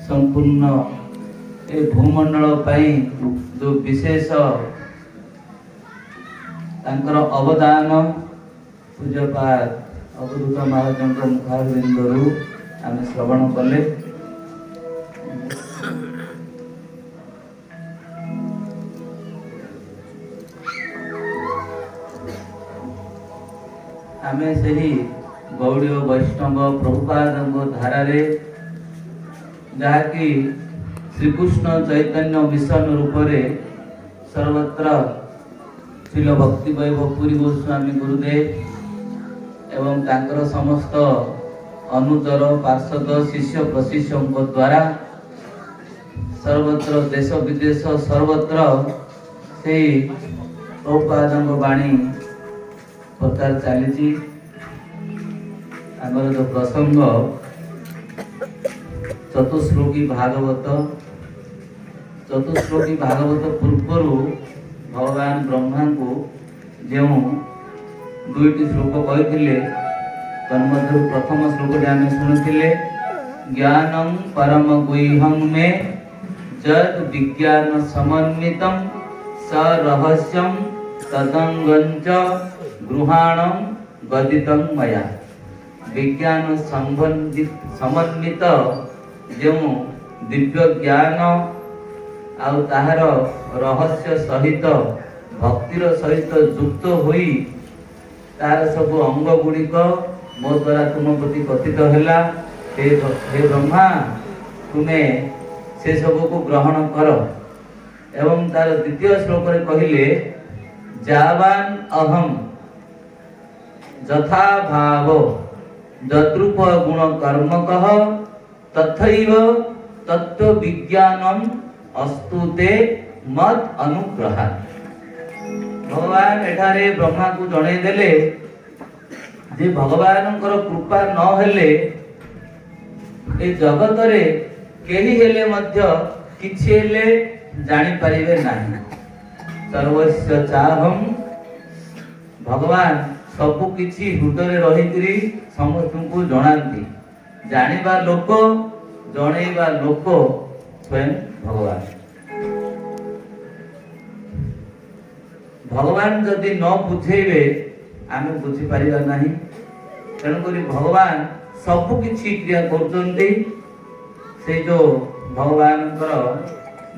संपूर्ण ए भूमंडल पाई जो विशेष तांकर अवदान पूज्यपाद अवधूत महाराज मुखारबिंदु आम श्रवण कले। आमे सही गौड़ी वैष्णव प्रभुपाद धारारे जहाँकि श्रीकृष्ण चैतन्य मिशन रूपरे सर्वत्र श्रील भक्ति वैभव पुरी गोस्वामी गुरुदेव एवं तांकर समस्त अनुचर पार्षद शिष्य प्रशिष्यों द्वारा सर्वत्र देश विदेश सर्वत्र से प्रभुपाद वाणी प्रचार चली। आमर जो प्रसंग चतुश्लोकी भागवत पूर्वर भगवान ब्रह्मा को जो दुईटी श्लोक कही तन्मध्य प्रथम श्लोक आम शुणुले ज्ञानं परम गुह्यं मे जद विज्ञान समन्वितं स रहस्यं तदंगंच गृहाणं गदितं मया। विज्ञान समन्वित जो दिव्य ज्ञान आउ ताहार रहस्य सहित भक्तिर सहित युक्त होई तार सब अंग गुड़िक मो द्वारा तुम प्रति कथित हैला। हे ब्रह्मा तुमे से सब को ग्रहण कर। एवं तार द्वितीय श्लोक रे कहिले जावान अहम यथा भाव जद्रूप गुण कर्मकः तथैव तत्व विज्ञानम अस्तुते मत अनुग्रहात्। भगवान एठारे ब्रह्मा को जणे देले जे भगवानकर कृपा न हेले ए जगत रे केही हेले मध्य किछि हेले जानि परिबे नाही। सर्वस्य चाहम भगवान सबु किछि हृदय रहिकरी समस्त को जणांती। जानिबा लोक जणैबा लोक स्वयं भगवान। भगवान जदि न बुझेबे आमे बुझी परिबा नाही। तेणुकरी भगवान सबु किछि क्रिया करछन्ती। से जो भगवानकर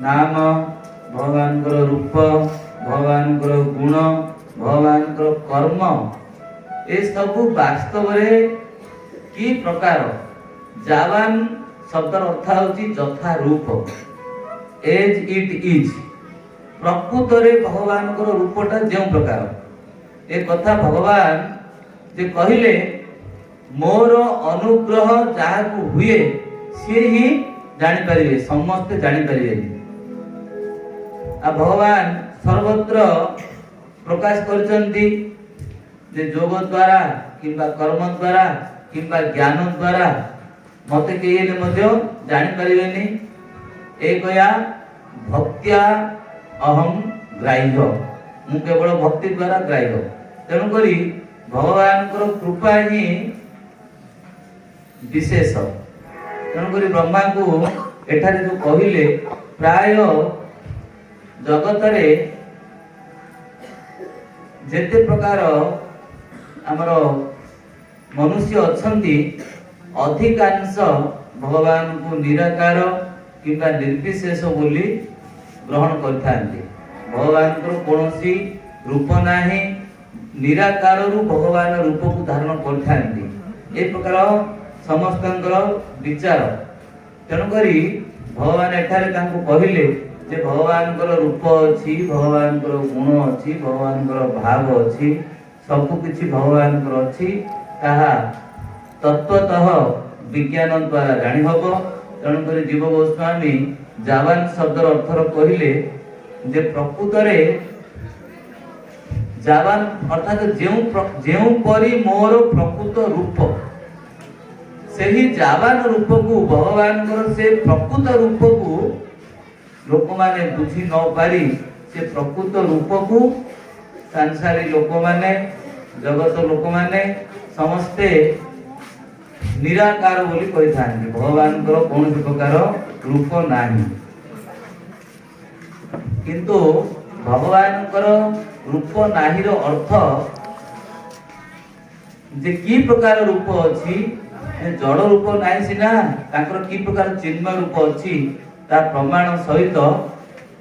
नाम भगवानकर रूप भगवानकर गुण भगवानकर कर्म ए सबु वास्तव रे की प्रकार जावान शब्दर अर्थ होची यथा रूप एज इट इज। प्रकृत रे भगवानकर रूपटा जो प्रकार ए कथा भगवान जे कहिले मोर अनुग्रह जाहाकु हुए से ही जानि परिबे समस्त जानि परिबे। आ भगवान सर्वत्र प्रकाश करचंती जे योग द्वारा किंबा कर्म द्वारा किंबा ज्ञान द्वारा मते केले मध्य जानि परिबेनी। एकया भक्त्या अहम ग्राह्य मु केवल भक्ति द्वारा ग्राह्य। तेणु करी भगवान कृपा ही विशेष। तेणु करी ब्रह्मा को एठारे जो कहिले प्राय जगत रे जेते प्रकार आमर मनुष्य अछंती अधिकांश भगवान को निराकार किंबा निर्विशेष बोली ग्रहण करथांती। भगवान को कोनोसी रूप नाही निराकार रु भगवान रूप को धारण करथांती। ए प्रकार समस्तंकर विचार। तेणु करी भगवान एठारे तांको कहिले जे भगवानकर रूप अछि भगवानकर गुण अछि भगवानकर भाव अछि सब किछि भगवानकर अछि ताहा तत्वतः विज्ञान द्वारा जानि हबो। तेणु करी जीव गोस्वामी जावान शब्दर अर्थर कहिले जे प्रकृत रे जावान अर्थात जेउ परि मोर प्रकृत रूप सेही जावान रूप को भगवानकर से प्रकृत रूप को लोक माने बुझी न पारी से प्रकृत रूप को संसारी लोक माने जगत लोक माने समस्ते निराकार बोली कही था भगवान कौन प्रकार रूप नहीं किंतु भगवान रूप नाही रो अर्थ जे की प्रकार रूप अच्छी जड़ रूप नहीं सीना की प्रकार चिन्मय रूप अच्छी ता प्रमाण सहित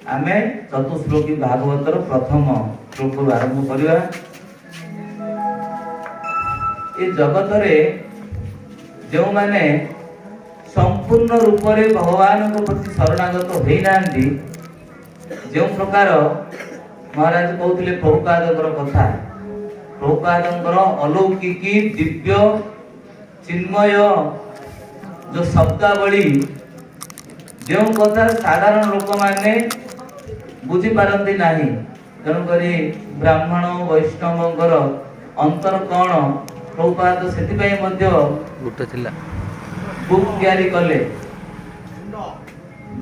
आमे चतुश्लोकी भागवतर प्रथम श्लोक आरंभ करवा। ये जगत रे जो माने संपूर्ण रूप से भगवान को प्रति शरणागत होना जो प्रकार महाराज कहते प्रभुपादर कथा प्रभुपादर अलौकिकी दिव्य चिन्मय जो शब्दावली जो कथा साधारण लोक माने बुझी पारती नाही तेणुक ब्राह्मण वैष्णवंकर अंतर कौन प्रभुपाद से बुक तैयारी कले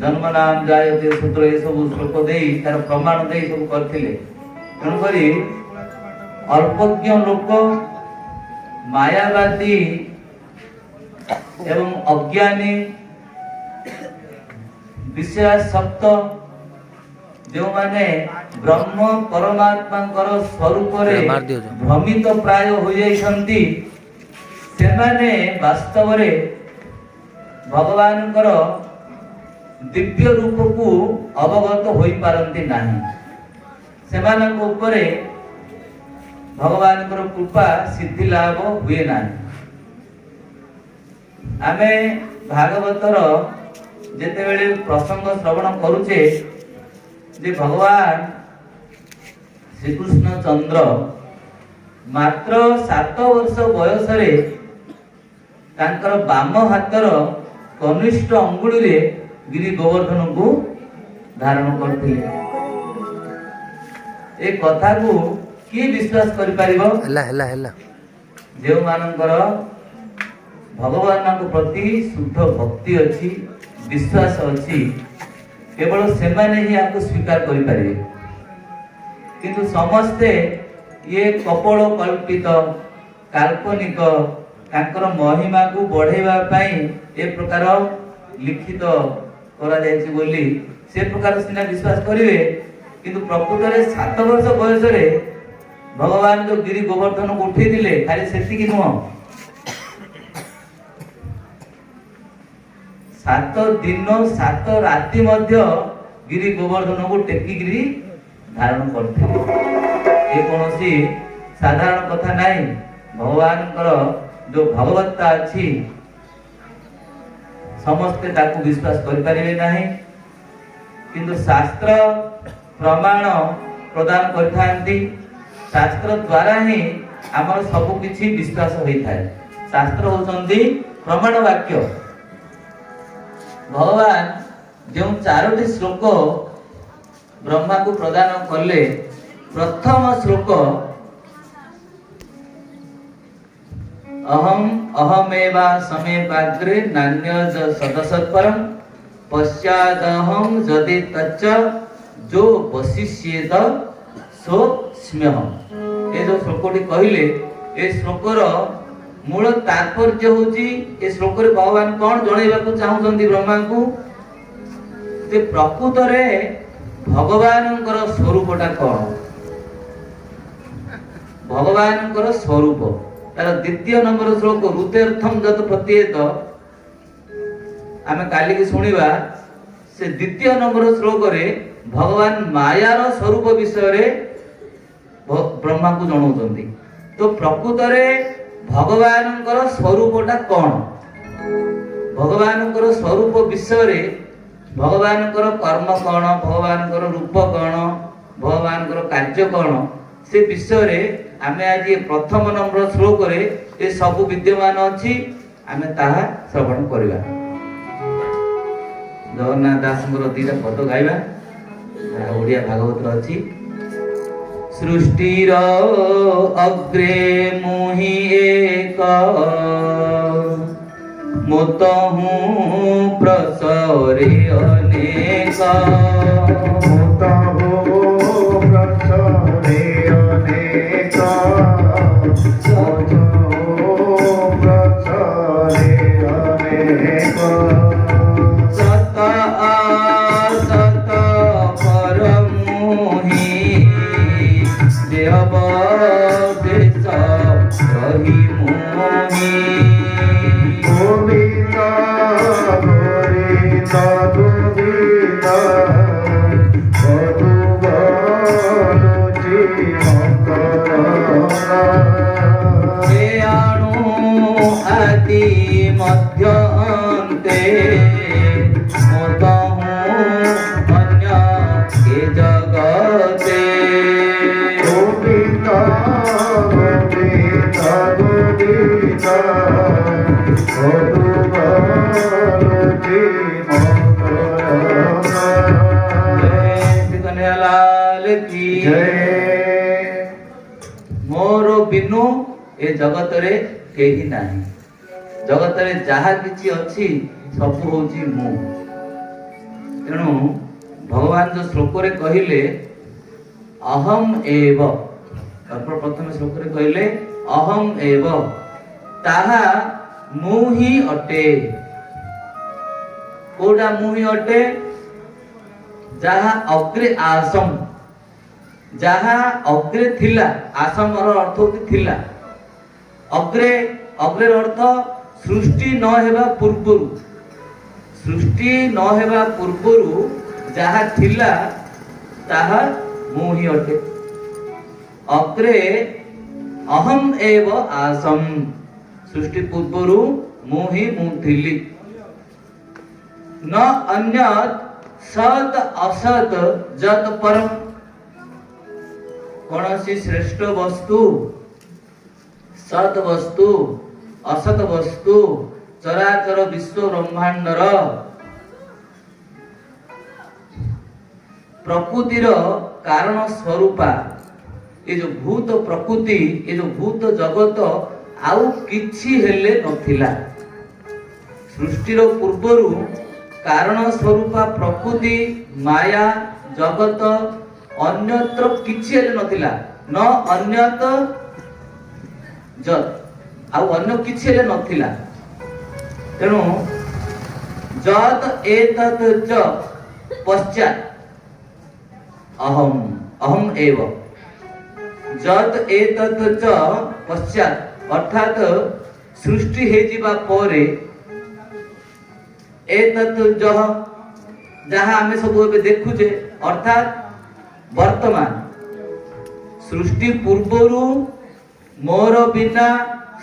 जन्म नाम जायते सूत्र ये सब श्लोक दे तार प्रमाण दे सब करते तेणुक अल्पज्ञ लोक मायावादी एवं अज्ञानी विषयासक्त जो माने ब्रह्म परमात्मा स्वरूप भ्रमित प्राय हो जाइछंती से माने वास्तव रे भगवान दिव्य रूप को अवगत हो पारती नहीं से ऊपर भगवान कृपा सिद्धि लाभ हुए ना। आमे भागवतर जेतेबेले प्रसंग श्रवण करुचे जे भगवान श्री कृष्ण चंद्र मात्र 7 वर्ष बयस रे तांकर बाम हातर कनिष्ठ अंगुली रे गिरी गोवर्धन को धारण करथिले। ए कथा को की विश्वास करि परिबो जे मानकर भगवान को प्रति शुद्ध भक्ति अच्छी विश्वास अच्छी केवल से ही आपको स्वीकार करि परिबे किंतु समस्ते ये कपल कल्पित काल्पनिक तांकर महिमा को बढ़ेवा पई ए प्रकार लिखित करा जायछि बोली से प्रकार सिना विश्वास करिवे किंतु प्रकृत रे 7 वर्ष बयस रे भगवान जो गिरी गोवर्धन को उठे दिले खाली सेति कि नुह 7 दिन 7 राति मध्य गिरी गोवर्धन को टेकी गिरी धारण करथिले। ये कोनोसी साधारण कथा नहीं भगवान जो भगवत्ता अच्छी समस्ते ताकू विश्वास कर पारिबे नहीं किंतु शास्त्र प्रमाण प्रदान करथांती शास्त्र द्वारा ही आमर सब किछि विश्वास होता है। शास्त्र होचंदी प्रमाण वाक्य भगवान जो 4टी श्लोक ब्रह्मा को प्रदान कले प्रथम श्लोक अहम अहमेवा समेपाग्रे नान्य सदसत्परम पश्चादहम यदि तच्च जो वशिष्येत सो स्म्यहम। ये जो श्लोकटी कहले ए श्लोकर मूल तात्पर्य होची ए श्लोक रे भगवान कौन जणैबा को चाहुचंती ब्रह्मा को जे प्रकृत रे भगवानकर स्वरूपटा कौन भगवानकर स्वरूप तार द्वितीय नंबर श्लोक रुतेर्थम जत प्रत्येत आमे काली की सुनिबा से द्वितीय नंबर श्लोक रे भगवान मायार स्वरूप विषय रे ब्रह्मा को जणाउचंती। तो प्रकृत रे भगवानकर स्वरूपटा कौन भगवानकर स्वरूप विषय रे भगवानकर कर्म कौन भगवानकर रूप कौन भगवानकर कार्य कौन से विषय रे आमे आज ये प्रथम नंबर श्लोक रे ये सब विद्यमान अछि आमे ताहा श्रवण करिबा। जगन्नाथ दासଙ୍କର दिटा पद गाइबा ओडिया भागवत अछि सृष्टिर अग्रे मुहि एक मोतहु प्रसरे अनेक मोतहु प्रसरे अनेक मोतहु प्रसरे साधु गीता साधु बालुची मकरना हे अणु आदि मध्य अन्ते मोतहु अन्य के जगते गोविंदा गोविंदा गोविंदा साधु बालुची मकरना जय श्री कन्हैयालाल की जय मोर बिनु ए जगत रे केही नाही जगत रे जहा किछि अछि सब होची मु तेणु भगवान जो श्लोक रे कहिले अहम एव प्रथम श्लोक रे कहिले अहम एव ताहा मु ही अटे कोडा मु ही अटे जहा अग्रे आसम जहा अग्रे थिला आसम रो अर्थ होती थिला अग्रे अग्रे अर्थ सृष्टि न हेबा पूर्वरु सृष्टि न हेबा पूर्वरु जहा थिला ताहा मु ही अटे अग्रे अहम एव आसम सृष्टि पूर्वरु मु ही मु थिली न अन्यत सत असत जत परम कौनसी श्रेष्ठ वस्तु सत वस्तु असत वस्तु चराचर विश्व ब्रह्मांडर प्रकृतिर कारण स्वरूपा ये जो भूत प्रकृति ये जो भूत जगत आउ किछि हेले नथिला सृष्टिर पूर्वरु कारण स्वरूपा प्रकृति माया जगत अन्यत्र किछि हेले नथिला न अन्यत जत आउ अन्य किछि हेले नथिला तेणु जत एतत च पश्चात अहम अहम एव जत एतत च पश्चात अर्थात सृष्टि हे जिबा परे एतत जह जहाँ आमे सब एबे देखुजे अर्थात वर्तमान सृष्टि पूर्वरु मोर बिना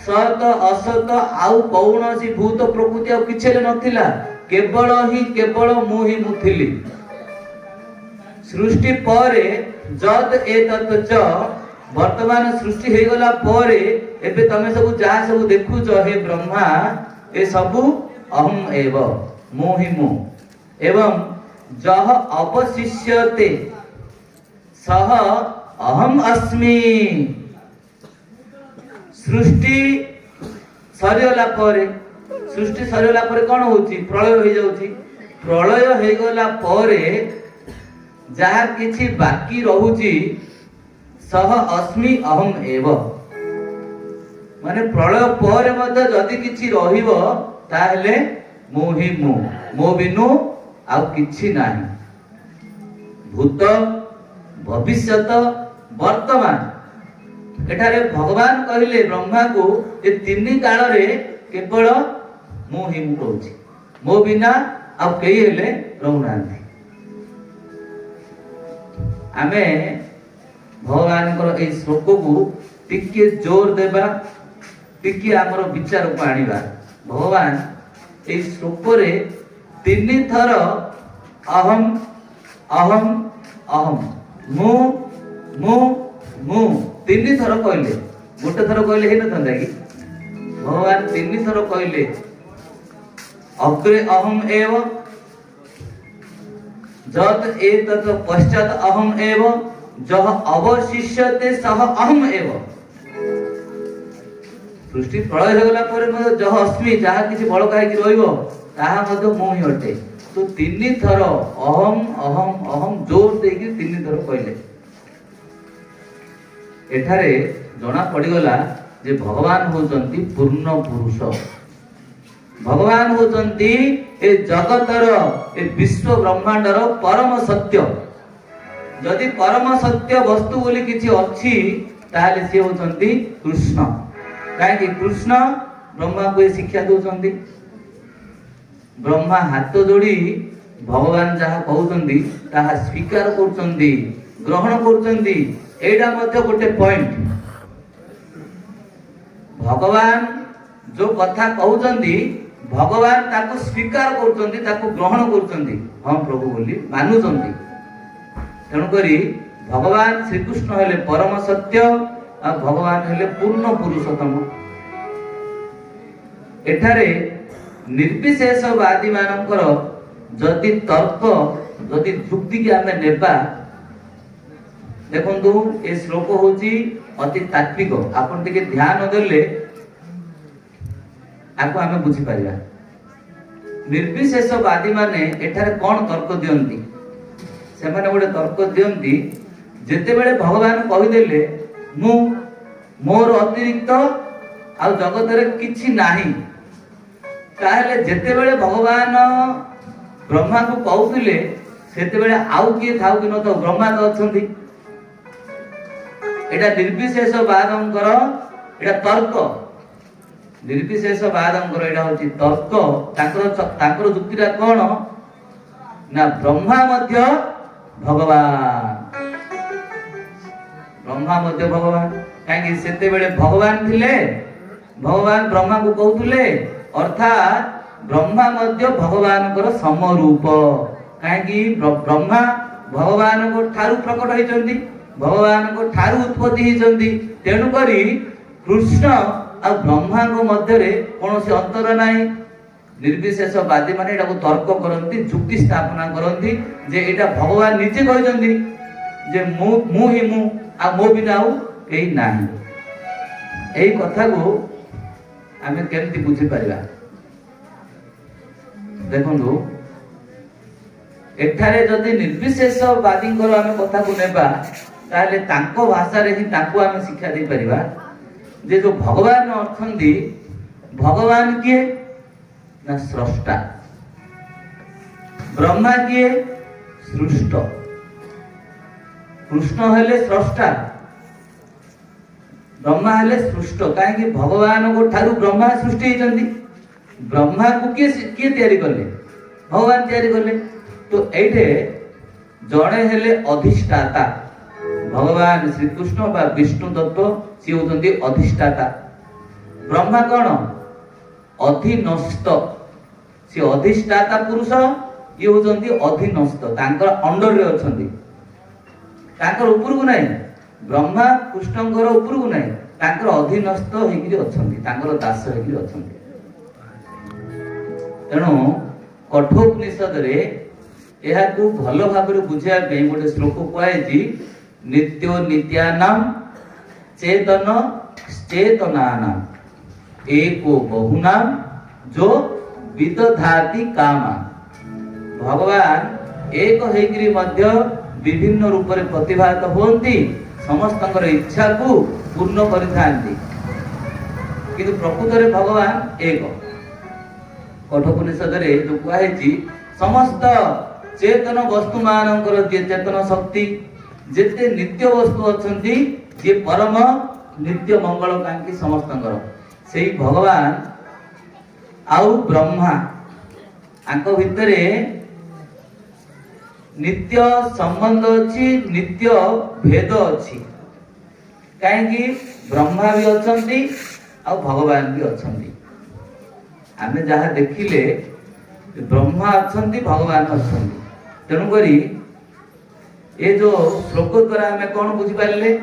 सत असत आउ कौनसी भूत प्रकृति आउ किछि नथिला केवल मु ही मु थिली सृष्टि परे जद एतत च वर्तमान सृष्टि हे गला परे एबे तमे सब जहाँ सब देखुछ हे ब्रह्मा ए सब अहम एव मु ही मु एवं जह अवशिष्यते सह अहम अस्मि सृष्टि सरिगला परे सृष्टि सरिगला परे कोन होची प्रलय हो जाउची प्रलय हे गला परे जहा किछि बाकी रहुची सह अस्मि अहम एव माने प्रलय परे मते जदि किछि रहिबो ताहले मु ही मु मो बिनु आ किछि नाही भूत भविष्यत वर्तमान एठारे भगवान कहिले ब्रह्मा को ए तीन काल रे केवल मु ही मु कहूची मो बिना आ केही हेले रहउनांती आमे भगवान को ए श्लोक को टिके जोर देबा टिके हमर विचार को आनिबा भगवान ए श्लोक रे तीन थर अहम अहम अहम मु मु मु तीन थर कहले गोटे थर कहले हे नथंदा कि भगवान तीन थर कहले अग्रे अहम एव जत एतत पश्चात अहम एव जह अवशिष्यते सह अहम एव सृष्टि प्रलय हो गला पर मते जह अस्मि जहा किछि बळ काहे कि रहइबो ताहा मते मु ही अटे तो तीन थर अहम अहम अहम जोर देकी तीन थर कहले एठारे जना पड़ीगला जे भगवान होचंती पूर्ण पुरुष भगवान होचंती ए जगतर ए विश्व ब्रह्मांडर परम सत्य जदि परम सत्य वस्तु बोली किछि अछि ताले से होचंती कृष्ण काहे कि कृष्ण ब्रह्मा को शिक्षा दोचंती ब्रह्मा हाथ जोड़ी भगवान जहाँ कहउछन्ति ताहा स्वीकार करुछन्ति ग्रहण करुछन्ति एटा मध्य गोटे पॉइंट भगवान जो कथा कहउछन्ति भगवान ताको स्वीकार करुछन्ति ताको ग्रहण करुछन्ति हाँ प्रभु बोली मानुछन्ति तेणु करी भगवान श्री कृष्ण हेले परम सत्य आ भगवान हेले पूर्ण पुरुषोत्तम एठारे निर्विशेषवादी मानकर जदि तर्क जदि युक्ति की आमे नेबा देखंतु ए श्लोक होची अति तात्विक आपण टिके ध्यान देले आको आमे बुझी पारिबा निर्विशेषवादी माने एठारे कोन तर्क दियंती से माने गोटे तर्क दियंती जेते बेले भगवान कहि देले मु मोर अतिरिक्त आ जगत रे किछि नाही ताहले जेते बेले भगवान ब्रह्मा को कहउतिले सेते बेले आउ किए थाउ कि न तो ब्रह्मा तो अछंती एटा निर्विशेषवादंकर एटा तर्क निर्विशेषवादंकर एटा होची तर्क ताकर युक्तिटा कोन ना ब्रह्मा मध्य भगवान काहे सेते बेले भगवान थिले भगवान ब्रह्मा को कहउतिले अर्थात ब्रह्मा मध्य भगवान को समरूप काहे ब्रह्मा भगवान को ठारू प्रकट होइचंती भगवान को ठारू उत्पत्ति होइचंती तेनु करी कृष्ण आ ब्रह्मा को मध्य रे कोनोसी अंतर नाही निर्विशेषवादी माने एटा को तर्क करंती युक्ति स्थापना करंती जे एटा भगवान निजे कहिचंती जे मु ही मु आ मो बिना आउ केही नाही एही कथा को आमे केमति बुझी परिबा देखंतु एठारे जदि निर्विशेषवादी आमे कथा को नेबा ताले तांको भाषा रे ही तांको आमे शिक्षा दे परिबा जे जो भगवान अछंती भगवान किए ना स्रष्टा ब्रह्मा किए सृष्ट कृष्ण हेले स्रष्टा ब्रह्मा हेले सृष्ट काहे भगवान को ठारू ब्रह्मा सृष्टि होइचंती ब्रह्मा को किए तैयारी करले भगवान तैयारी करले तो एठे जड़े हेले अधिष्ठाता भगवान श्री कृष्ण बा विष्णु तत्व सी होचंती अधिष्ठाता ब्रह्मा कोन अधिनस्त सी अधिष्ठाता पुरुष ये होचंती अधिनस्त तांकर अंडर रे अछंती तांकर ऊपर को नाही ब्रह्मा कृष्णଙ୍କର ऊपर को नाही तांकर अधिनस्त हेकिरि अछंती तांकर दास हेकिरि अछंती तेणु कठोपनिषद रे एहा को भलो भाबरे बुझिया पे गोटे श्लोक कहैछि नित्यो नित्यानाम चेतन चेतनानाम एको बहुनाम जो विदधाति कामा भगवान एक हेकिरि मध्य विभिन्न रूप रे प्रतिभात होंती समस्तଙ୍କର इच्छा को पूर्ण करिथांती किंतु प्रकृत रे भगवान एक कठोपनिषद रे जो कहैछि समस्त चेतन वस्तु मानकर जे चेतन शक्ति जेते नित्य वस्तु अछंती जे परम नित्य मंगल कांकी समस्तଙ୍କର सेही भगवान आउ ब्रह्मा आंको भितरे नित्य संबंध अछि नित्य भेद अछि काहेकि ब्रह्मा भी अछंती आ भगवान भी अछंती आमे जहा देखिले ब्रह्मा अछंती भगवान अछंती तेणु करी ए जो श्लोक द्वारा आमे कोन बुझी पारले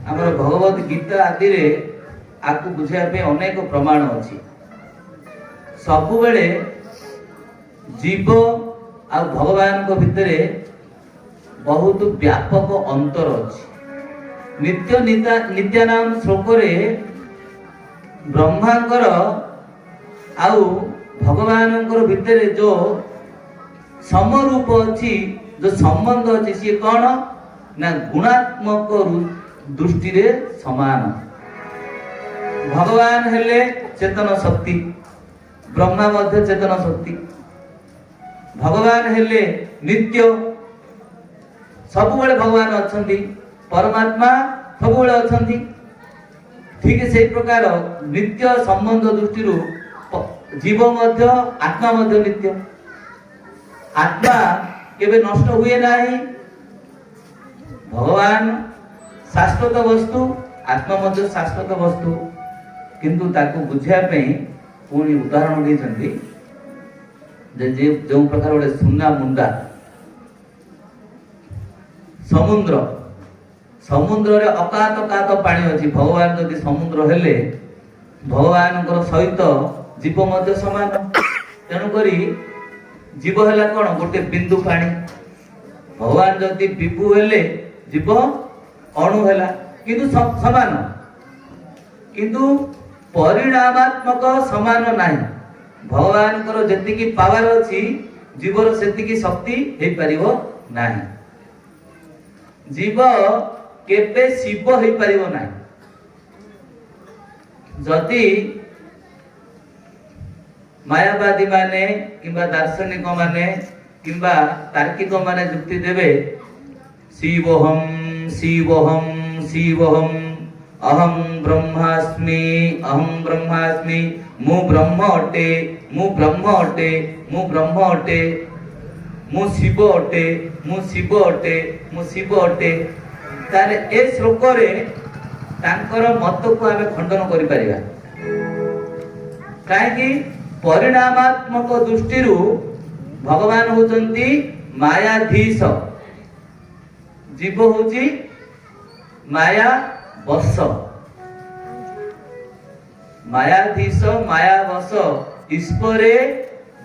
हमर भगवत गीता आदि रे आकु बुझिया पे अनेक प्रमाण अछि सबु बेले जीव आ भगवान को भितरे बहुत व्यापक अंतर अछि नित्य नित्यानाम श्लोक रे ब्रह्मांकर आउ भगवानंकर भितरे जो समरूप अछि जो संबंध अछि से कोन ना गुणात्मक दृष्टि रे समान भगवान हेले चेतन शक्ति ब्रह्मा मध्य चेतन शक्ति भगवान हेले नित्य सबुबेले भगवान अछंती परमात्मा सबुबेले अछंती ठीक से प्रकार नित्य संबंध दृष्टि जीव मध्य आत्मा मध्य नित्य। आत्मा केबे नष्ट हुए नाही। भगवान शाश्वत वस्तु, आत्मा मध्य शाश्वत वस्तु, किंतु ताको बुझिया पे पुणी उदाहरण देछन्ती जे जो प्रकार गोटे सुना मुंडा समुद्र, समुद्र रे अकात अकात पानी अछि। भगवान जदि समुद्र हेले भगवान सहित जीव मध्य समान। तेणु करी जीव हेला कोन गोटे बिंदु पानी। भगवान जदि विभु हेले जीव अणु हेला, किंतु समान, किंतु परिणामात्मक समान नाही। भगवान को जेतिकी पावर अछि जीवर सेतिकी शक्ति हे परिबो नाही। जीव केबे शिव हे परिबो नाही। जदि मायावादी माने किंबा दार्शनिक माने किंबा तार्किक माने युक्ति देवे शिवोहम शिवोहम शिवोहम अहम ब्रह्मास्मि अहम ब्रह्मास्मि, मु ब्रह्म अटे मु ब्रह्म अटे मु ब्रह्म अटे, मु शिव अटे मु शिव अटे मु शिव अटे। तारे ए श्लोक रे तांकर मत को आमे खंडन करि परिबा। काहेकि परिणामात्मक दृष्टिरु भगवान होचंती मायाधीश, जीव होची माया बस। मायाधीश माया बस ईश्वरे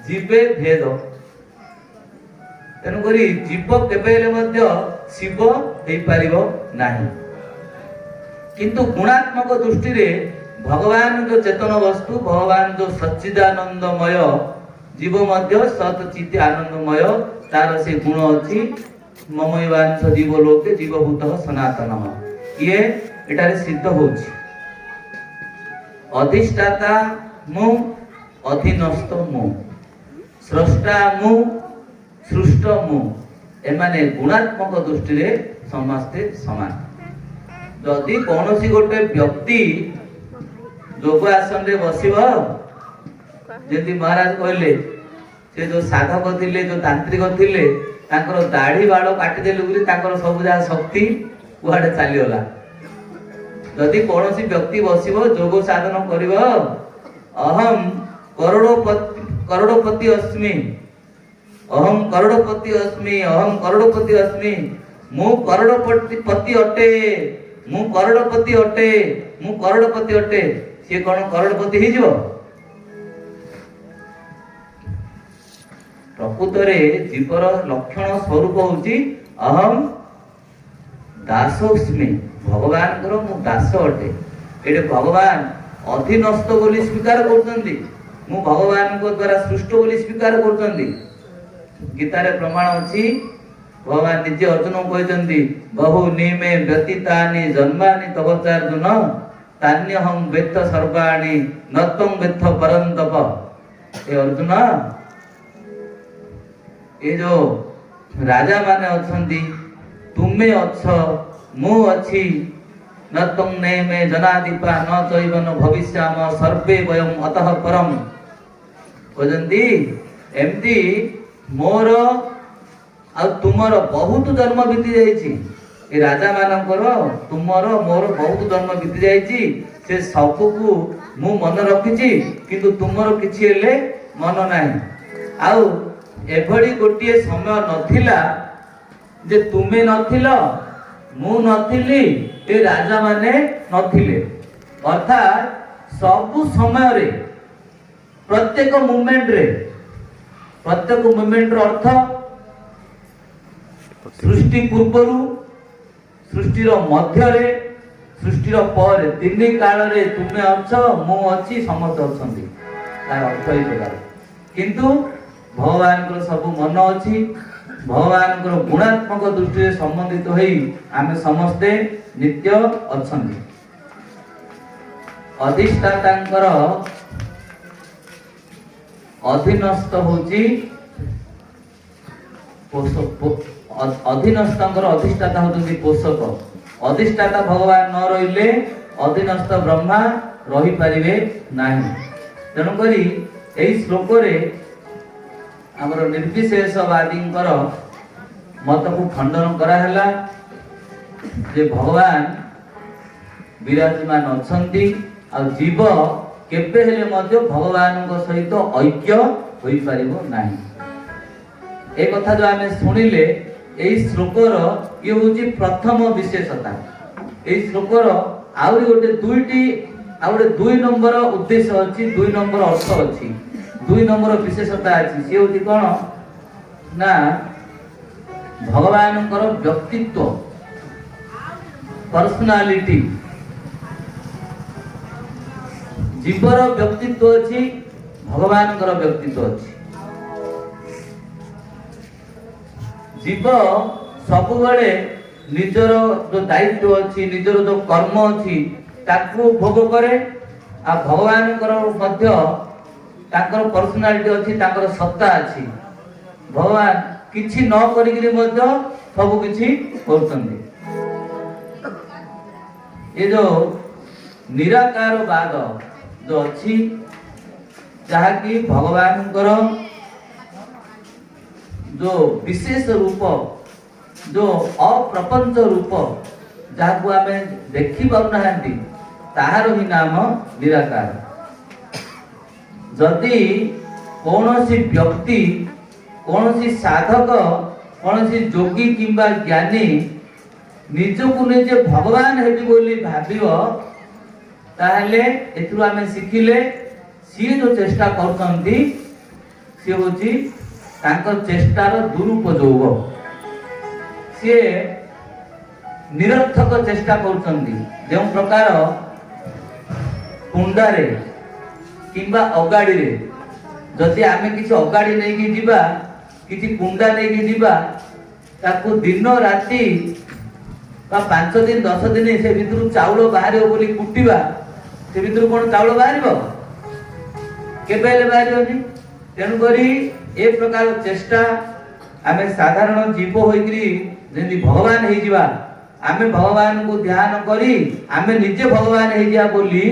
जीवे भेद। तेणु करी जीव केबेले मध्य शिव हे पारिबो नाही। किंतु गुणात्मक दृष्टि रे भगवान जो चेतन वस्तु, भगवान जो सच्चिदानंदमय, जीव मध्य सत चित्त आनंदमय, तार से गुण अछि ममैवांश जीव लोके जीवभूतः सनातनः। ये एटारे सिद्ध होछि। अधिष्ठाता मु अधीनस्थ मु, स्रष्टा मु सृष्ट मु, एमाने गुणात्मक दृष्टि रे समस्ते समान। जदि कौनसी गोटे व्यक्ति जोग आसन रे बसिब, जेति महाराज कहले से जो साधक थिले जो तांत्रिक थिले तांकर दाढ़ी बाल काटी देलु बोली तांकर सब जा शक्ति कुआडे चली गला। जदि कौनसी व्यक्ति बसिब जोग साधन करिब, अहम करोड़पति अस्मि अहम करोड़पति अस्मि अहम करोड़पति अस्मि, मु करोड़पति अटे मु करोड़पति अटे मु करोड़पति अटे, से कौन करोड़पति ही जीव? प्रकृत रे जीवर लक्षण स्वरूप होची अहम दासोस्मि, भगवान को मु दास अटे। एटे भगवान अधीनस्थ बोली स्वीकार करछन्ती, मु भगवान को द्वारा सृष्ट बोली स्वीकार करछन्ती। गीता रे प्रमाण अछि, भगवान निजे अर्जुन को कहछन्ती बहु निमे व्यतीतानि जन्मानि तव चार्जुन तान्यहं वेत्थ सर्वाणि नत्वं वेत्थ परन्तप। ए अर्जुन, ये जो राजा माने अछन्ती, तुमे अछ मु अछि, न तुम ने मे जनादिपा न चैवन भविष्याम सर्वे वयम अतः परम। कहजंती एमती मोर आ तुमर बहुत जन्म बीती जाइछि। ए राजा मानकर तुमर मोर बहुत जन्म बीती जाइछि, से सबको मु मन रखिछि, किंतु तुमर किछि हेले मन नाही। आउ एभडी गोटिए समय नथिला जे तुमे नथिल मु नथिली, ए राजा माने नथिले। अर्थात सबु समय रे प्रत्येक मूवमेंट रे, प्रत्येक मूवमेंट रो अर्थ सृष्टि पूर्वरु सृष्टि रो मध्य रे सृष्टि रो पर तीन काल रे तुमे अछ मु अछि समस्त अछंती, तार अर्थ ही प्रकार। किंतु भगवान को सब मन अछि, भगवान को गुणात्मक दृष्टि से संबंधित होई आमे समस्ते नित्य अछंती। अधिष्ठातांकर अधीनस्थ होची अधीनस्थंकर अधिष्ठाता होती पोषक। अधिष्ठाता भगवान न रहिले अधीनस्थ ब्रह्मा रही पारिबे नाही। तेणु करी ଏହି ଶ୍ଲୋକରେ ଆମର ନିର୍ବିଶେଷବାଦୀଙ୍କର मतକୁ खंडन कराला जे भगवान विराजमान अछंती आ जीव केबे हेले मध्य भगवान को सहित ऐक्य होई परिबो नाही। ए कथा जो आमे सुनिले एई श्लोकर ये होची प्रथम विशेषता। एई श्लोकर आउरी गोटे दुईटी आउरे 2 नंबर उद्देश्य अछि, 2 नंबर अर्थ अछि, 2 नंबर विशेषता अछि। से होची कोन ना भगवान व्यक्तित्व पर्सनालिटी जीवर व्यक्तित्व अच्छी भगवान व्यक्तित्व अच्छी। जीव सब निजर जो दायित्व अच्छी निजर जो कर्म अच्छी ताकू भोग करे आ भगवान पर्सनालिटी अच्छी ताकर सत्ता अच्छी। भगवान किछि न करिकरी मध्य सब किछि करछन्ती। ये जो निराकारवाद जो अच्छी जहा कि भगवान जो विशेष रूप जो अप्रपंच रूप जहा को आमे देखि पाउनाहांती ताहार ही नाम निराकार। जदि कौनसी व्यक्ति कौनसी साधक कौनसी जोगी किंबा ज्ञानी निजको निजे भगवान हेबी बोली भाबियो ताहले एथुरु आमे सिखिले सी जो चेष्टा करछन्ती सी होची तांकर चेष्टार दुरुपयोग। सी निरर्थक चेष्टा करछन्ती। जे प्रकार कुंडारे किंबा अगाड़ी रे जदि आमे किछि अगाड़ी नै कि जिबा किछि कुंडा नै कि जिबा ताकू दिन राती बा 5 दिन 10 दिन से भितरु चाउल बाहरियो बोली कुटिबा से भितरु कोन चाउल बाहरिबो केबेले बाहरियोनी। तेनु करी ए प्रकार चेष्टा आमे साधारण जीव होइकरी जेंति भगवान हे जिबा आमे भगवान को ध्यान करी आमे निजे भगवान हे जिया बोली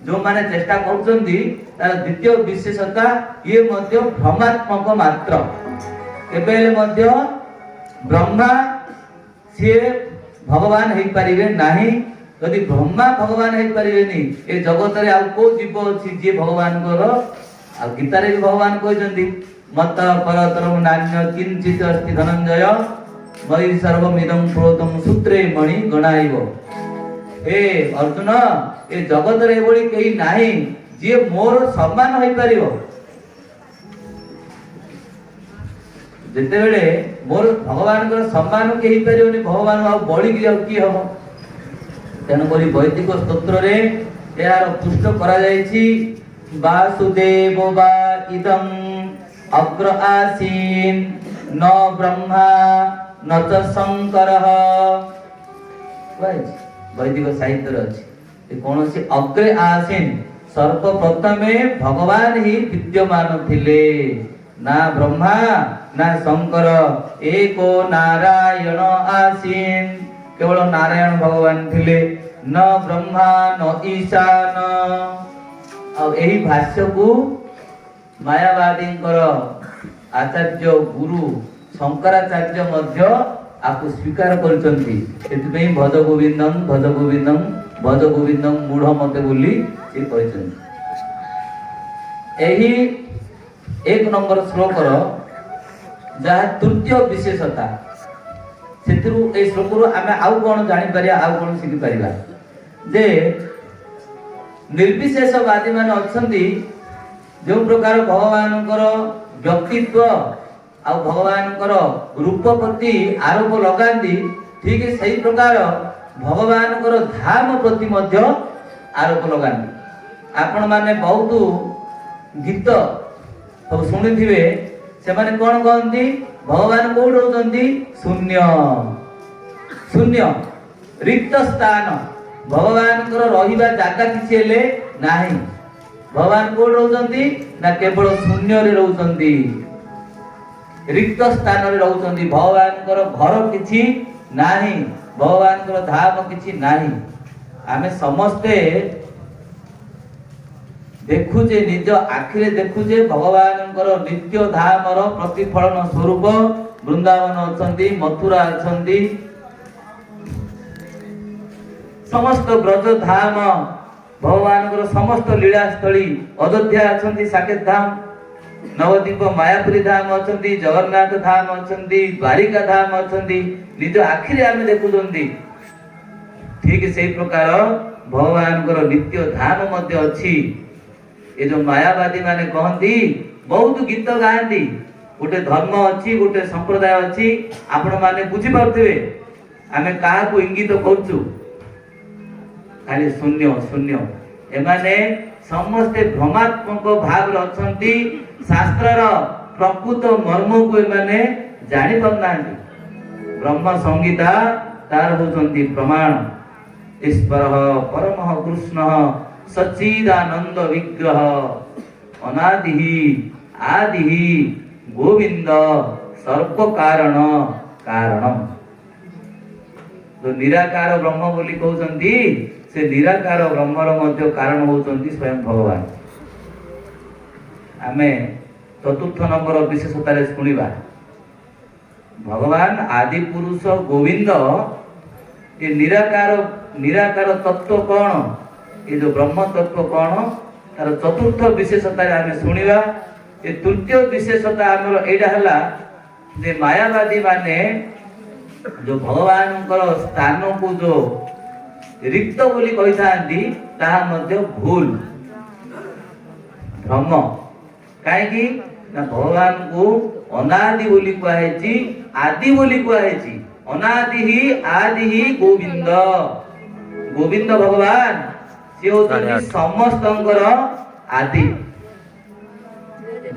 जो माने चेष्टा करछन्ती तार द्वितीय विशेषता ये मध्य भ्रमात्मक मात्र। केबेले मध्य ब्रह्मा से भगवान हे परिबे नाही। यदि ब्रह्मा भगवान हे परिबेनी ए जगत रे आ को जीव अछि जे भगवान कर आ गीता रे भगवान कहजंती मत परतरम नान्य किंचित अस्ति धनंजय मयि सर्वमिदं प्रोतम सूत्रे मणि गणाइबो। हे अर्जुन ए जगत रे बोली केही नाही जे मोर सम्मान होई परिबो। जेते बेले मोर भगवान को सम्मान केही परिबोनी भगवान आ बळी कि की हबो। तेन करी वैदिक स्तोत्र रे यार पुष्ट करा जायछि वासुदेव वा इदं अग्र आसीन न ब्रह्मा न च शंकरः। वैदिक साहित्य अछि ए कोनोसी अग्रे आसीन सर्वप्रथमे भगवान ही विद्यमान थिले ना ब्रह्मा ना शंकर एको नारायण आसीन केवल नारायण भगवान थिले न ब्रह्मा न ईशान। आ एही भाष्य को मायावादी आचार्य गुरु शंकराचार्य मध्य आपको स्वीकार करछन्ती। एतबे भज गोविंदम भज गोविंदम भज गोविंदम मूढ़ मते बोली से कहछन्ती। एही 1 नंबर श्लोक जहा तृतीय विशेषता सेतिरु ए श्लोकरु आमे आउ कोन जानि परिया आउ कोन सिखि परिबा जे निर्विशेषवादी माने अछन्ती जो प्रकार भगवानकर व्यक्तित्व आ भगवानकर रूप प्रति आरोप लगांती ठीक सही प्रकार भगवानकर धाम प्रति मध्य आरोप लगांती। आपण माने बहुत गीत सब सुनि थिबे से माने कोन कहंती भगवान कोड होचंती शून्य शून्य रिक्त स्थान भगवान कर रहिबा जागा किछि हेले नाही। भगवान कोड होचंती ना केवल शून्य रे रहउचंती रिक्त स्थान रे रहउचंती। भगवान कर घर किछि नाही भगवान कर धाम किछि नाही। आमे समस्ते देखुचे निज आखिरे देखुचे भगवानଙ୍କର नित्य धामर प्रतिफलन स्वरूप वृंदावन अछंती मथुरा अछंती समस्त ब्रज धाम भगवानଙ୍କର समस्त लीला स्थली अयोध्या अछंती साकेत धाम नवद्वीप मायापुरी धाम अछंती जगन्नाथ धाम अछंती द्वारिका धाम अछंती निज आखिरे आमे देखुछंती ठीक से प्रकार भगवानଙ୍କର नित्य धाम मध्य अछि। ये जो मायावादी माने कहती बहुत गीत गाती गोटे धर्म अच्छी गोटे संप्रदाय अच्छी आपण माने बुझी पारथिबे आमे काहा को इंगित करछु खाली शून्य शून्य एमाने समस्ते भ्रमात्मक भाव अछंती शास्त्रर प्रकृत मर्म को एमाने जानि पारनांती ब्रह्म संगीता तार होचंती प्रमाण ईश्वर परमः कृष्ण सच्चिदानंद विग्रह अनादि आदि गोविंद सर्व कारण कारणम जो निराकार ब्रह्म बोली कहउचंती से निराकार ब्रह्मर मध्य कारण होचंती स्वयं भगवान। आमे चतुर्थ नंबर विशेषता रे सुनिबा भगवान आदि पुरुष गोविंद ये निराकार तत्व कौन ये जो ब्रह्म तत्व कौन तार चतुर्थ विशेषता आमे सुनिबा। ये तृतीय विशेषता हमर एडा हला जे मायावादी माने जो भगवानଙ୍କର स्थान को जो रिक्त बोली कहि थांती ताहा मध्य भूल भ्रम काहेकि ना भगवान को अनादि बोली कहैछि आदि बोली कहैछि अनादि ही आदि ही गोविंद गोविंद भगवान से होती समस्तंकर आदि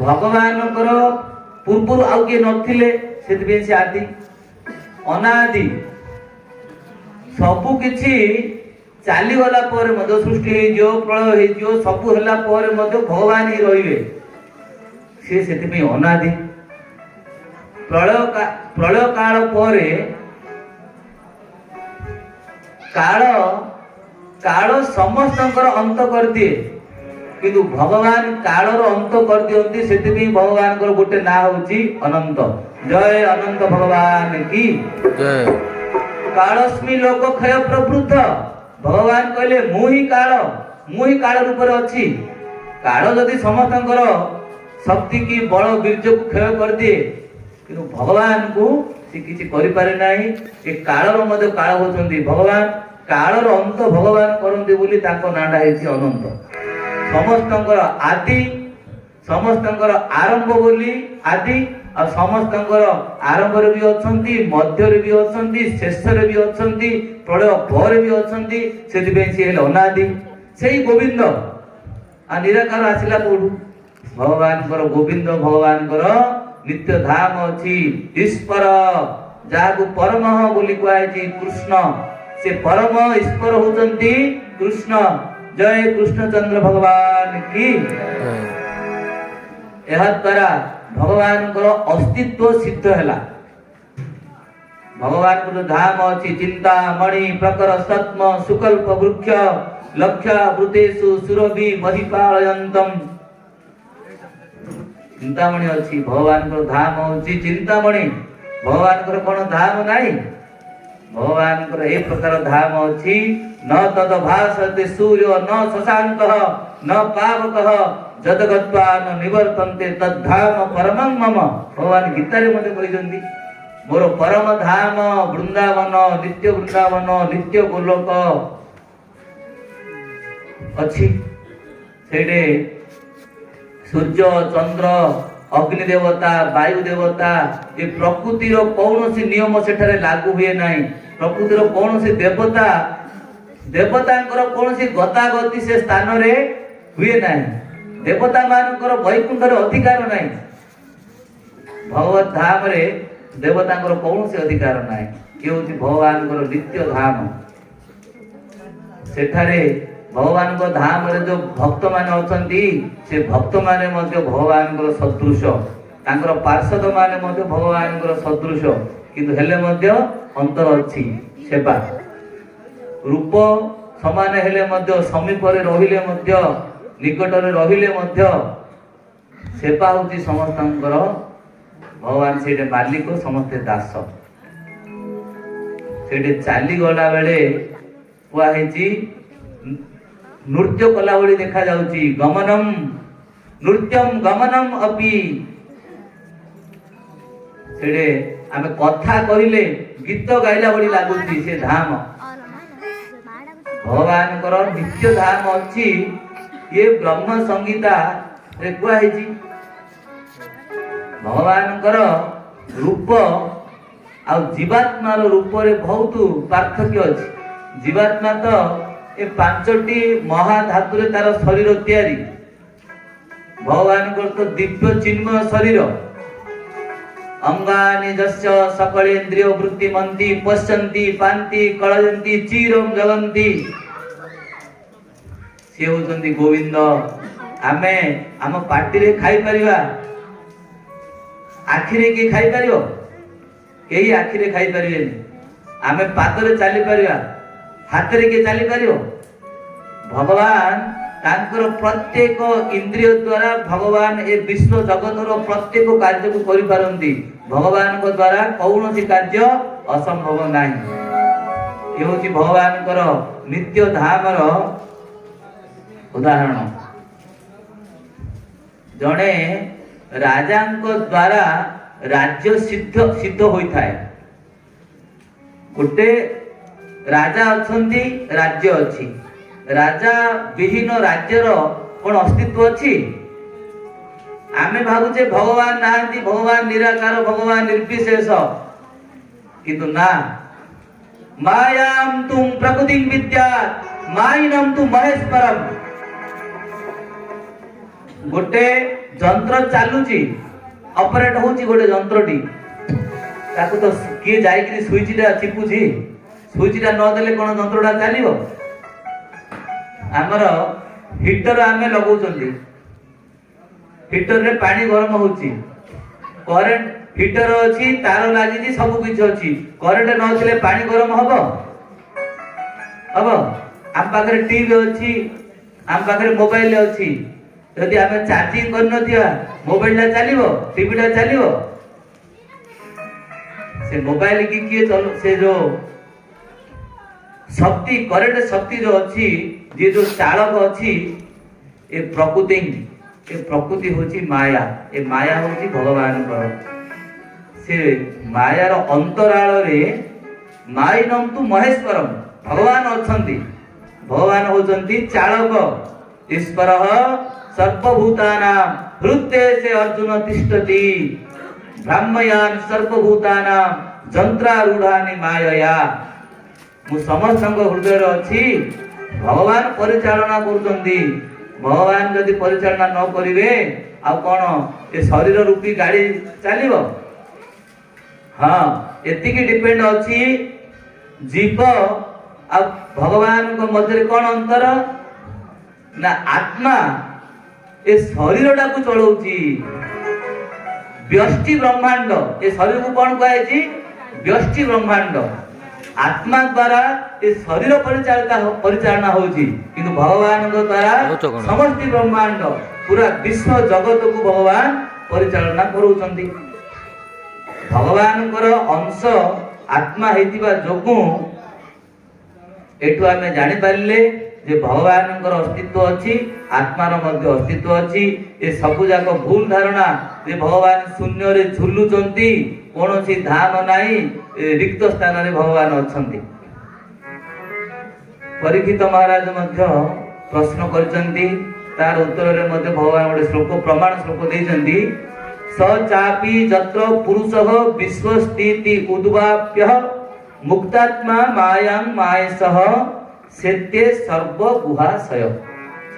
भगवानଙ୍କର पूर्व आउ के नथिले सेति से आदि अनादि सबु किछि चाली गला पर मध्य सृष्टि हे जो प्रलय हे जो सबु हला पर मध्य भगवान ही रहिबे से सेति में अनादि प्रलय काल परे काल काल समस्तंकर अंत कर दिए किंतु भगवान कालर अंत कर दियंती सेति भगवान को गोटे ना होची अनंत। जय अनंत भगवान की जय। कालस्मि लोक क्षय प्रवृत्त भगवान कहले मु ही काल रूप रे अछि काल जदि समस्तंकर शक्ति की बल वीर्य को क्षय कर दिए किंतु भगवान को से किछि करि पारे नाही। ए कालर मध्य काल होचंदी भगवान कालर अंत भगवान करंती बोली ताको नाडा हेछि अनंत। समस्तंकर आदि समस्तंकर आरंभ बोली आदि और समस्तंकर आरंभ रे भी अछंती मध्य रे भी अछंती शेष रे भी अछंती प्रलय पर भी अछंती सेति बें से अनादि सेही गोविंद आ निराकार आसिला कोडू भगवान कर गोविंद भगवान कर नित्य धाम अछि ईश्वर जागु परमः बोली कहैछि कृष्ण से परम ईश्वर होचंती कृष्ण। जय कृष्णचंद्र भगवान की। यह द्वारा भगवान को अस्तित्व सिद्ध हैला भगवान को जो धाम अछि चिंता मणि प्रकर सत्म सुकल्प वृक्ष लक्ष्य वृतेषु सुरभि महिपालयन्तम चिंतामणि अछि भगवान को धाम अछि चिंतामणि भगवान को कोन धाम नाही भगवान को एक प्रकार धाम अछि न तद भासते सूर्य न शशांकः न पावकः जदगत्वा न निवर्तन्ते तद्धाम परमं मम भगवान गीता रे मते कहिसंती मोर परम धाम वृंदावन नित्य गोलोक अछि सेडे सूर्य चंद्र अग्नि देवता वायु देवता ये प्रकृतिर कौनसी नियम सेठारे लागू हुए नाही प्रकृतिर कौनसी देवता देवतांकर कौनसी गतागति से स्थान रे हुए नाही देवता मानकर वैकुंठ रे अधिकार नाही भगवत धाम रे देवतांकर कौनसी अधिकार नाही ये होची भगवानकर नित्य धाम सेठारे भगवान को धाम रे जो भक्त माने अछंती से भक्त माने मध्ये भगवान को सदृश तांकर पार्षद माने मध्ये भगवान को सदृश किंतु हेले मध्ये अंतर अछि सेवा रूप समान हेले मध्ये समीप रे रहिले मध्ये निकटरे रहिले मध्य सेवा होची समस्तंकर भगवान सेठे मालिक समस्ते दास सेठे चाली गला बेले कुआई नृत्य कला भली देखा जाउची गमनम नृत्यम गमनम अपि सेठे आमे कथा कहिले गीत गाइला भली लागुची से धाम भगवान कर नित्य धाम अछि ये ब्रह्म संगीता रे कुआई भगवान कर रूप आ जीवात्मा रूप रे बहुत पार्थक्य अछि जीवात्मा तो ए पांचटी महाधातु रे तार शरीर तैयारी भगवान को तो दिव्य चिन्मय शरीर अंगानि जस्य सकलेन्द्रिय वृत्ति मंती पश्यन्ति पान्ति कलयन्ति चिरम जगन्ति से होचंदी गोविंद आमे आम पार्टी रे खाई परिबा आखिरे के खाई परिबो केही आखिरे खाई परिबेनी आमे पादरे चली परिबा हाथ रे के चली परिबो भगवान तांकर प्रत्येक इंद्रिय द्वारा भगवान ए विश्व जगतर प्रत्येक कार्य को करि पारंती भगवान को द्वारा कौनसी कार्य असंभव नाही ये होची भगवान कर नित्य धामर उदाहरण जणे राजांक द्वारा राज्य सिद्ध सिद्ध होइथाय गोटे राजा अछंती राज्य अछि राजा विहीन राज्यर कोन अस्तित्व अछि आमे भाबुचे भगवान नाहंती भगवान निराकार भगवान निर्विशेष किंतु ना मायाम तुम प्रकृति विद्या माइनम तुम महेश्वरम गोटे जंत्र चालुची ऑपरेट होची गोटे जंत्रटी ताको तो किए जाई कि स्विचटा चिपुची स्विचटा न देले कोन जंत्रटा चालिबो आमर हीटर आमे लगाउचंदी हीटर रे पानी गरम होची करंट हीटर अछि तार लागि जी सब किछ अछि करंट न थिले पानी गरम हबो आम पाखरे टीवी अछि आम पाखरे मोबाइल अछि यदि आमे चार्जिंग कर नथिया मोबाइल ला चलिबो टीवी ला चलिबो से मोबाइल की किए चलो से जो शक्ति करंट शक्ति जो अछि जे जो चालक अछि ए प्रकृति होची माया ए माया होची भगवान कर से मायार अंतराल रे माइनम तु महेश्वरम भगवान अछंती भगवान होचंती चालक ईश्वरः सर्वभूतानां हृदय से अर्जुन तिष्ठति ब्रह्मयान सर्वभूतानां जंत्रारूढ़ानि मायया मु समस्त हृदय अछि भगवान परिचालना करुचंती भगवान यदि परिचालना न करिवे आ कोन ए शरीर रूपी गाड़ी चलिबो हां एतिकी डिपेंड अछि जीव आ भगवान को मध्य कोन अंतर ना आत्मा ए शरीरटा को चलाउची व्यष्टि ब्रह्मांड ए शरीर को कोन कहै छी व्यष्टि ब्रह्मांड आत्मा द्वारा ए शरीर परिचालना होची किंतु भगवान को द्वारा समस्त ब्रह्मांड पूरा विश्व जगत को भगवान परिचालना करूचंती भगवान कर अंश आत्मा हेतिबा जोगु एठु आमे जानि पारले जे भगवान कर अस्तित्व अछि आत्मार मध्य अस्तित्व अछि ए सबु जाक भूल धारणा जे भगवान शून्य रे झुलुचंती कोनोसी धाम नाही रिक्त स्थान रे भगवान अछंती परीक्षित महाराज मध्य प्रश्न करचंती तार उत्तर रे मध्य भगवान गोटे श्लोक प्रमाण श्लोक देचंती स चापि जत्र पुरुषः विश्वस्थिति उद्वाप्य मुक्तात्मा मायां मायसः सेते सर्व गुहाशय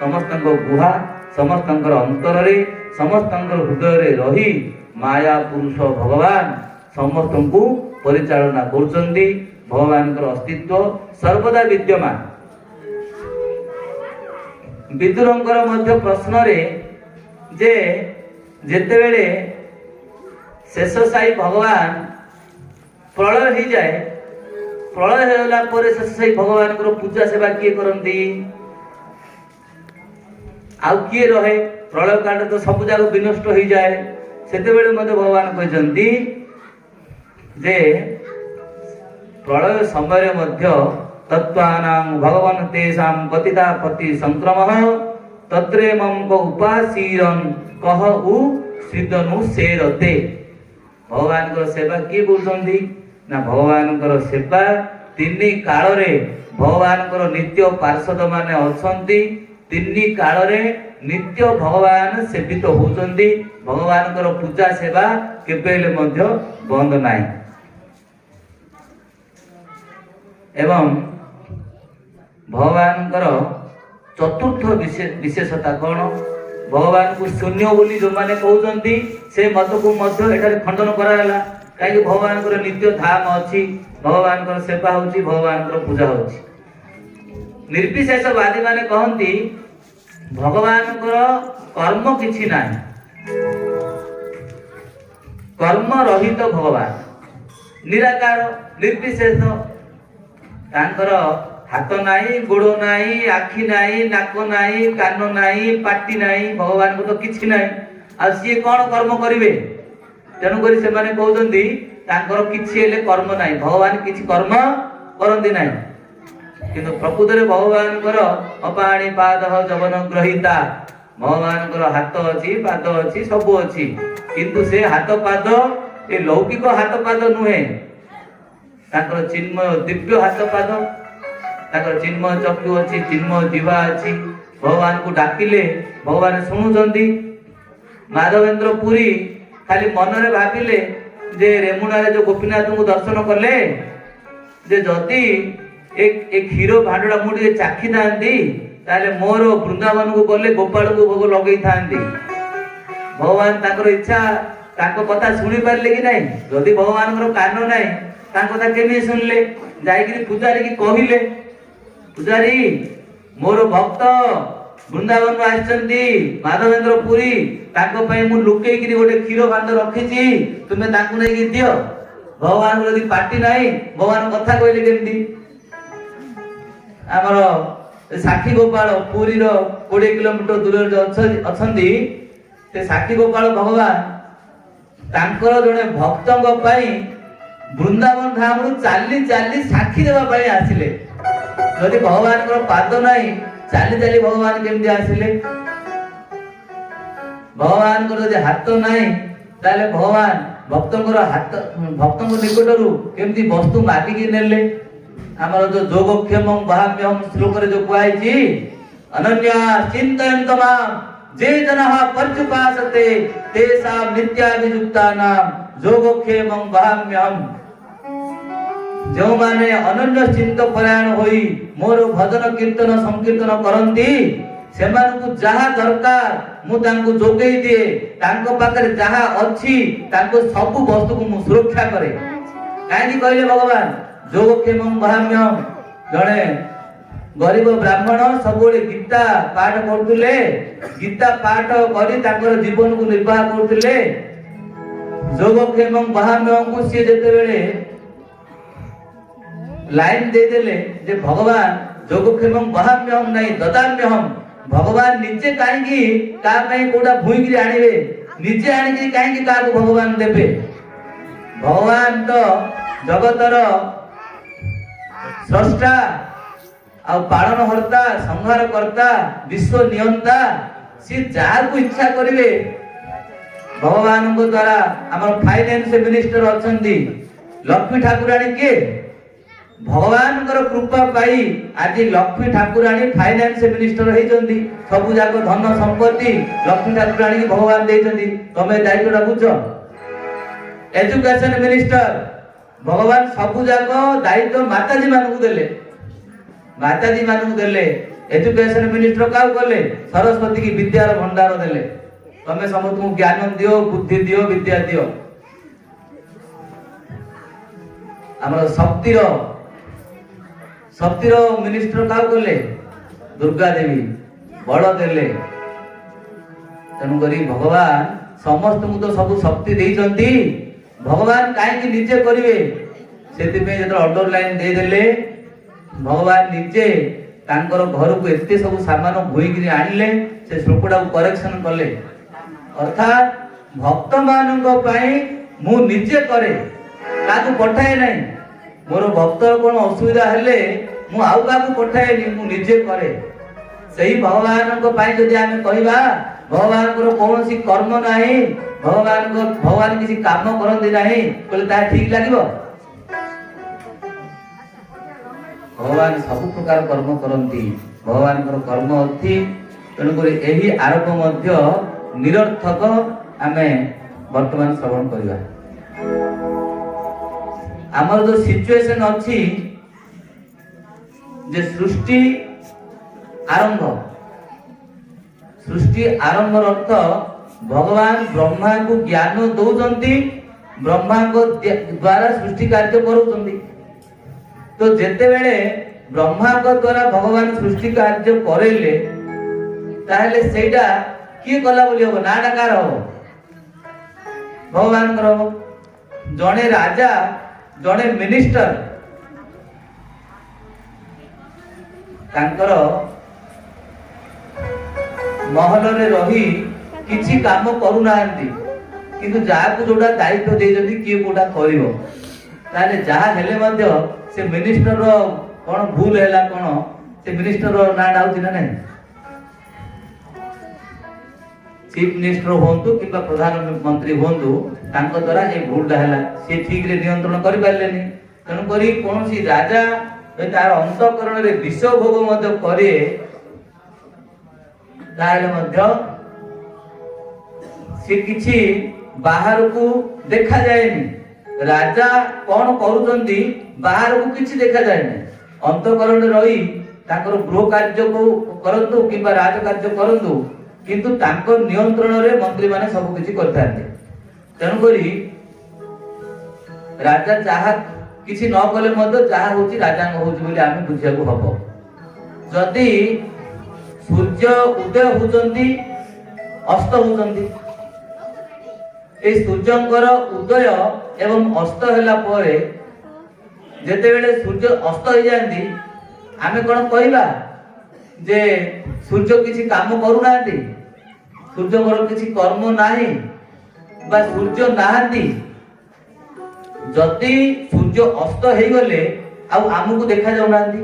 समस्तंक गुहा समस्तंकर अंतर रे समस्तंकर हृदय रे रही माया पुरुष भगवान समस्तंकु परिचालना करुचंदी भगवान कर अस्तित्व सर्वदा विद्यमान विदुरंकर मध्य प्रश्न रे जे जेते बेले शेष साई भगवान प्रलय ही जाए प्रलय होला परे शेष साई भगवान को पूजा सेवा किए करंती आउ किए रहे प्रलय काल तो सब जाक विनष्ट हो जाए सेतेबेले मते भगवान कहते जे प्रलय समय मध्य तत्वानां भगवान तेषां पतिता पति संक्रमः तत्रेमं को उपासीरन कह उ सिद्धनु सेरते। भगवान को सेवा किए करूछंती ना भगवान को सेवा तिनी काल रे भगवान को नित्य पार्षद माने अछंती तिनी काल रे नित्य भगवान सेवित होउछंती भगवान को पूजा सेवा केबेले मध्य बंद नाही। एवं भगवान को चतुर्थ विशेषता कौन भगवान को शून्य बोली जो माने कहउछंती से मत को मध्य एठारे खंडन कराला काहे भगवान को नित्य धाम अछि भगवान को सेवा होछि भगवान को पूजा होछि। निर्विशेषवादी माने कहंती भगवान को कर्म किछि नाही कर्म रहित भगवान निराकार निर्विशेष तांकर हाथ नाही गोड़ नाही आखि नाही नाक नाही कान नाही पाटी नाही भगवान को तो किछि नाही आ सी कोन कर्म करिवे तेनु करी से माने कहउछंती तांकर किछि हेले कर्म नाही भगवान किछि कर्म करंती नाही किंतु प्रकृत रे भगवान को अपाणी पाद जवन ग्रहिता भगवान को हाथ अछि पाद अछि सब अछि किंतु से हाथ पाद ए लौकिक हाथ पाद नुहे तांकर चिन्मय दिव्य हाथ पाद ताकर चिन्मय चक्षु अछि चिन्मय जीवा अछि भगवान को डाकिले भगवान सुनुचंती। माधवेंद्र पुरी खाली मन रे भाबिले जे रेमुणा रे जो गोपीनाथ को दर्शन कले जे जदि एक हीरो भांडड़ा मुडी चाखी थांती ताले मोर वृंदावन को गले गोपाल को भोग लगई थांती भगवान ताकर इच्छा ताको कथा सुनी पारले कि नहीं जदि भगवान को कान नहीं ताको कथा केमी सुनले जाईकरी पूजारी की कहिले पूजारी मोर भक्त वृंदावन आछंती माधवेंद्र पुरी ताको पई मु लुकेई किरी गोटे क्षीर भांड रखिछी तुमे ताकू नै कि दियो भगवान को यदि पार्टी नाही भगवान कथा कहले केमती हमर साखी गोपाल पुरी रो 20 किलोमीटर दूर रे अछंती ते साखी गोपाल भगवान तांकर जने भक्तंग पई वृंदावन धाम रु चाली चाली साखी देवा पई आसिले जदि भगवान को पाद नहीं चाली चाली भगवान केमती आसिले भगवान को जदि हाथ नहीं ताले भगवान भक्तंकर हाथ भक्तंक निकटरू केमती वस्तु मागिकी नेले हमर जो जोगक्षेमं वहाम्यहं श्लोक रे जो कहैछि अनन्या चिन्तयन्तमां जे जनः पर्युपासते तेषां नित्याभियुक्तानां जोगक्षेमं वहाम्यहं जो माने अनन्य चिंत परायण होई मोर भजन कीर्तन संकीर्तन करंती सेमानकु जहा दरकार मु तांको जोगेई दिए तांको पाखरे जहा अछि तांको सब वस्तु को मु सुरक्षा करे काहे कहले भगवान जोगक्षेमं वहाम्यहं जणे गरीब ब्राह्मण सबोले गीता पाठ करथुले गीता पाठ करी तांकर जीवन को निर्वाह करथुले जोगक्षेमं वहाम्यहं को से जेते बेले लाइन दे देले जे भगवान जोगक्षेमं वहाम्यहं नहीं ददाम्यहं भगवान निजे काहेकी का पई कोडा भूई गिरी आनिबे निजे आनिकी काहेकी का को भगवान देबे भगवान तो जगतर स्रष्टा आ पालन हर्ता संहार करता विश्व नियंता सी जार को इच्छा करिवे भगवान को द्वारा हमर फाइनेंस मिनिस्टर अछंती लक्ष्मी ठाकुराणी के भगवान कृपा पाई आज लक्ष्मी ठाकुराणी फाइनेंस मिनिस्टर होइचंदी सब जाक धन संपत्ति लक्ष्मी ठाकुराणी की भगवान देइचंदी तमे दायित्वटा बुझ एजुकेशन मिनिस्टर भगवान सब जाक दायित्व माताजी मानकु देले माताजी मानकु देले एजुकेशन मिनिस्टर काउ करले सरस्वती की विद्यार भंडार देले तमे समस्त को ज्ञान दियो बुद्धि दियो विद्या दियो हमर शक्तिर मिनिस्टर काउ करले दुर्गा देवी बड़ देले तेणु करी भगवान समस्त को तो सब शक्ति देइचंती भगवान काहे कि निजे करिवे सेति में जतो अंडरलाइन दे देले भगवान निजे ତାଙ୍କର ଘରକୁ ଏତେ ସବୁ ସାମାନ ବୋହିକିରି ଆଣିଲେ, ସେ ଶ୍ଲୋକଟାକୁ କରେକ୍ସନ କଲେ। ଅର୍ଥାତ୍ ଭକ୍ତମାନଙ୍କ ପାଇଁ ମୁଁ ନିଜେ କରେ, କାହାକୁ ପଠାଏ ନାହିଁ। ମୋର ଭକ୍ତର କ'ଣ ଅସୁବିଧା ହେଲେ ମୁଁ ଆଉ କାହାକୁ ପଠାଏନି, ମୁଁ ନିଜେ କରେ। ସେହି ଭଗବାନଙ୍କ ପାଇଁ ଯଦି ଆମେ କହିବା ଭଗବାନଙ୍କର କୌଣସି କର୍ମ ନାହିଁ, ଭଗବାନ କିଛି କାମ କରନ୍ତି ନାହିଁ, କହିଲେ ତାହା ଠିକ ଲାଗିବ? ଭଗବାନ ସବୁ ପ୍ରକାର କର୍ମ କରନ୍ତି, ଭଗବାନଙ୍କର କର୍ମ ଅଛି। ତେଣୁକରି ଏହି ଆରୋପ ମଧ୍ୟ ନିରର୍ଥକ ଆମେ ବର୍ତ୍ତମାନ ଶ୍ରବଣ କରିବା। ଆମର ଯୋଉ ସିଚୁଏସନ ଅଛି ଯେ ସୃଷ୍ଟି ଆରମ୍ଭର ଅର୍ଥ ଭଗବାନ ବ୍ରହ୍ମାଙ୍କୁ ଜ୍ଞାନ ଦଉଛନ୍ତି, ବ୍ରହ୍ମାଙ୍କ ଦ୍ୱାରା ସୃଷ୍ଟି କାର୍ଯ୍ୟ କରୁଛନ୍ତି। ତ ଯେତେବେଳେ ବ୍ରହ୍ମାଙ୍କ ଦ୍ୱାରା ଭଗବାନ ସୃଷ୍ଟି କାର୍ଯ୍ୟ କରେଇଲେ, ତାହେଲେ ସେଇଟା କିଏ କଲା ବୋଲି ହବ? ନାଟା କାହାର ହବ? ଭଗବାନଙ୍କର ହବ। ଜଣେ ରାଜା, ଜଣେ ମିନିଷ୍ଟର ତାଙ୍କର ମହଲରେ ରହି କିଛି କାମ କରୁନାହାନ୍ତି, କିନ୍ତୁ ଯାହାକୁ ଯୋଉଟା ଦାୟିତ୍ୱ ଦେଇଛନ୍ତି କିଏ କୋଉଟା କରିବ, ତାହେଲେ ଯାହା ହେଲେ ମଧ୍ୟ ସେ ମିନିଷ୍ଟରର କ'ଣ ଭୁଲ ହେଲା, କ'ଣ ସେ ମିନିଷ୍ଟରର ନାଁଟା ହଉଛି ନା ନାହିଁ? ଚିଫ ମିନିଷ୍ଟର ହୁଅନ୍ତୁ କିମ୍ବା ପ୍ରଧାନମନ୍ତ୍ରୀ ହୁଅନ୍ତୁ, ତାଙ୍କ ଦ୍ୱାରା ଏ ଭୁଲଟା ହେଲା, ସେ ଠିକରେ ନିୟନ୍ତ୍ରଣ କରିପାରିଲେନି। ତେଣୁକରି କୌଣସି ରାଜା ତାର ଅନ୍ତଃକରଣରେ ବିଷ ଭୋଗ ମଧ୍ୟ କରେ, ତାହେଲେ ମଧ୍ୟ ସେ କିଛି ବାହାରକୁ ଦେଖାଯାଏନି। ରାଜା କ'ଣ କରୁଛନ୍ତି ବାହାରକୁ କିଛି ଦେଖାଯାଏନି। ଅନ୍ତଃକରଣରେ ରହି ତାଙ୍କର ଗୃହ କାର୍ଯ୍ୟକୁ କରନ୍ତୁ କିମ୍ବା ରାଜ କାର୍ଯ୍ୟ କରନ୍ତୁ, କିନ୍ତୁ ତାଙ୍କ ନିୟନ୍ତ୍ରଣରେ ମନ୍ତ୍ରୀମାନେ ସବୁ କିଛି କରିଥାନ୍ତି। ତେଣୁକରି ରାଜା ଯାହା କିଛି ନ କଲେ ମଧ୍ୟ ଯାହା ହଉଛି ରାଜାଙ୍କ ହଉଛି ବୋଲି ଆମେ ବୁଝିବାକୁ ହବ। ଯଦି ସୂର୍ଯ୍ୟ ଉଦୟ ହଉଛନ୍ତି, ଅସ୍ତ ହଉଛନ୍ତି, এই ସୂର୍ଯ୍ୟଙ୍କର ଉଦୟ ଏବଂ ଅସ୍ତ ହେଲା ପରେ ଯେତେବେଳେ ସୂର୍ଯ୍ୟ ଅସ୍ତ ହେଇଯାନ୍ତି, ଆମେ କ'ଣ କହିବା ଯେ ସୂର୍ଯ୍ୟ କିଛି କାମ କରୁନାହାନ୍ତି, ସୂର୍ଯ୍ୟଙ୍କର କିଛି କର୍ମ ନାହିଁ ବା ସୂର୍ଯ୍ୟ ନାହାନ୍ତି? ଯଦି ସୂର୍ଯ୍ୟ ଅସ୍ତ ହେଇଗଲେ ଆଉ ଆମକୁ ଦେଖା ଯାଉନାହାନ୍ତି,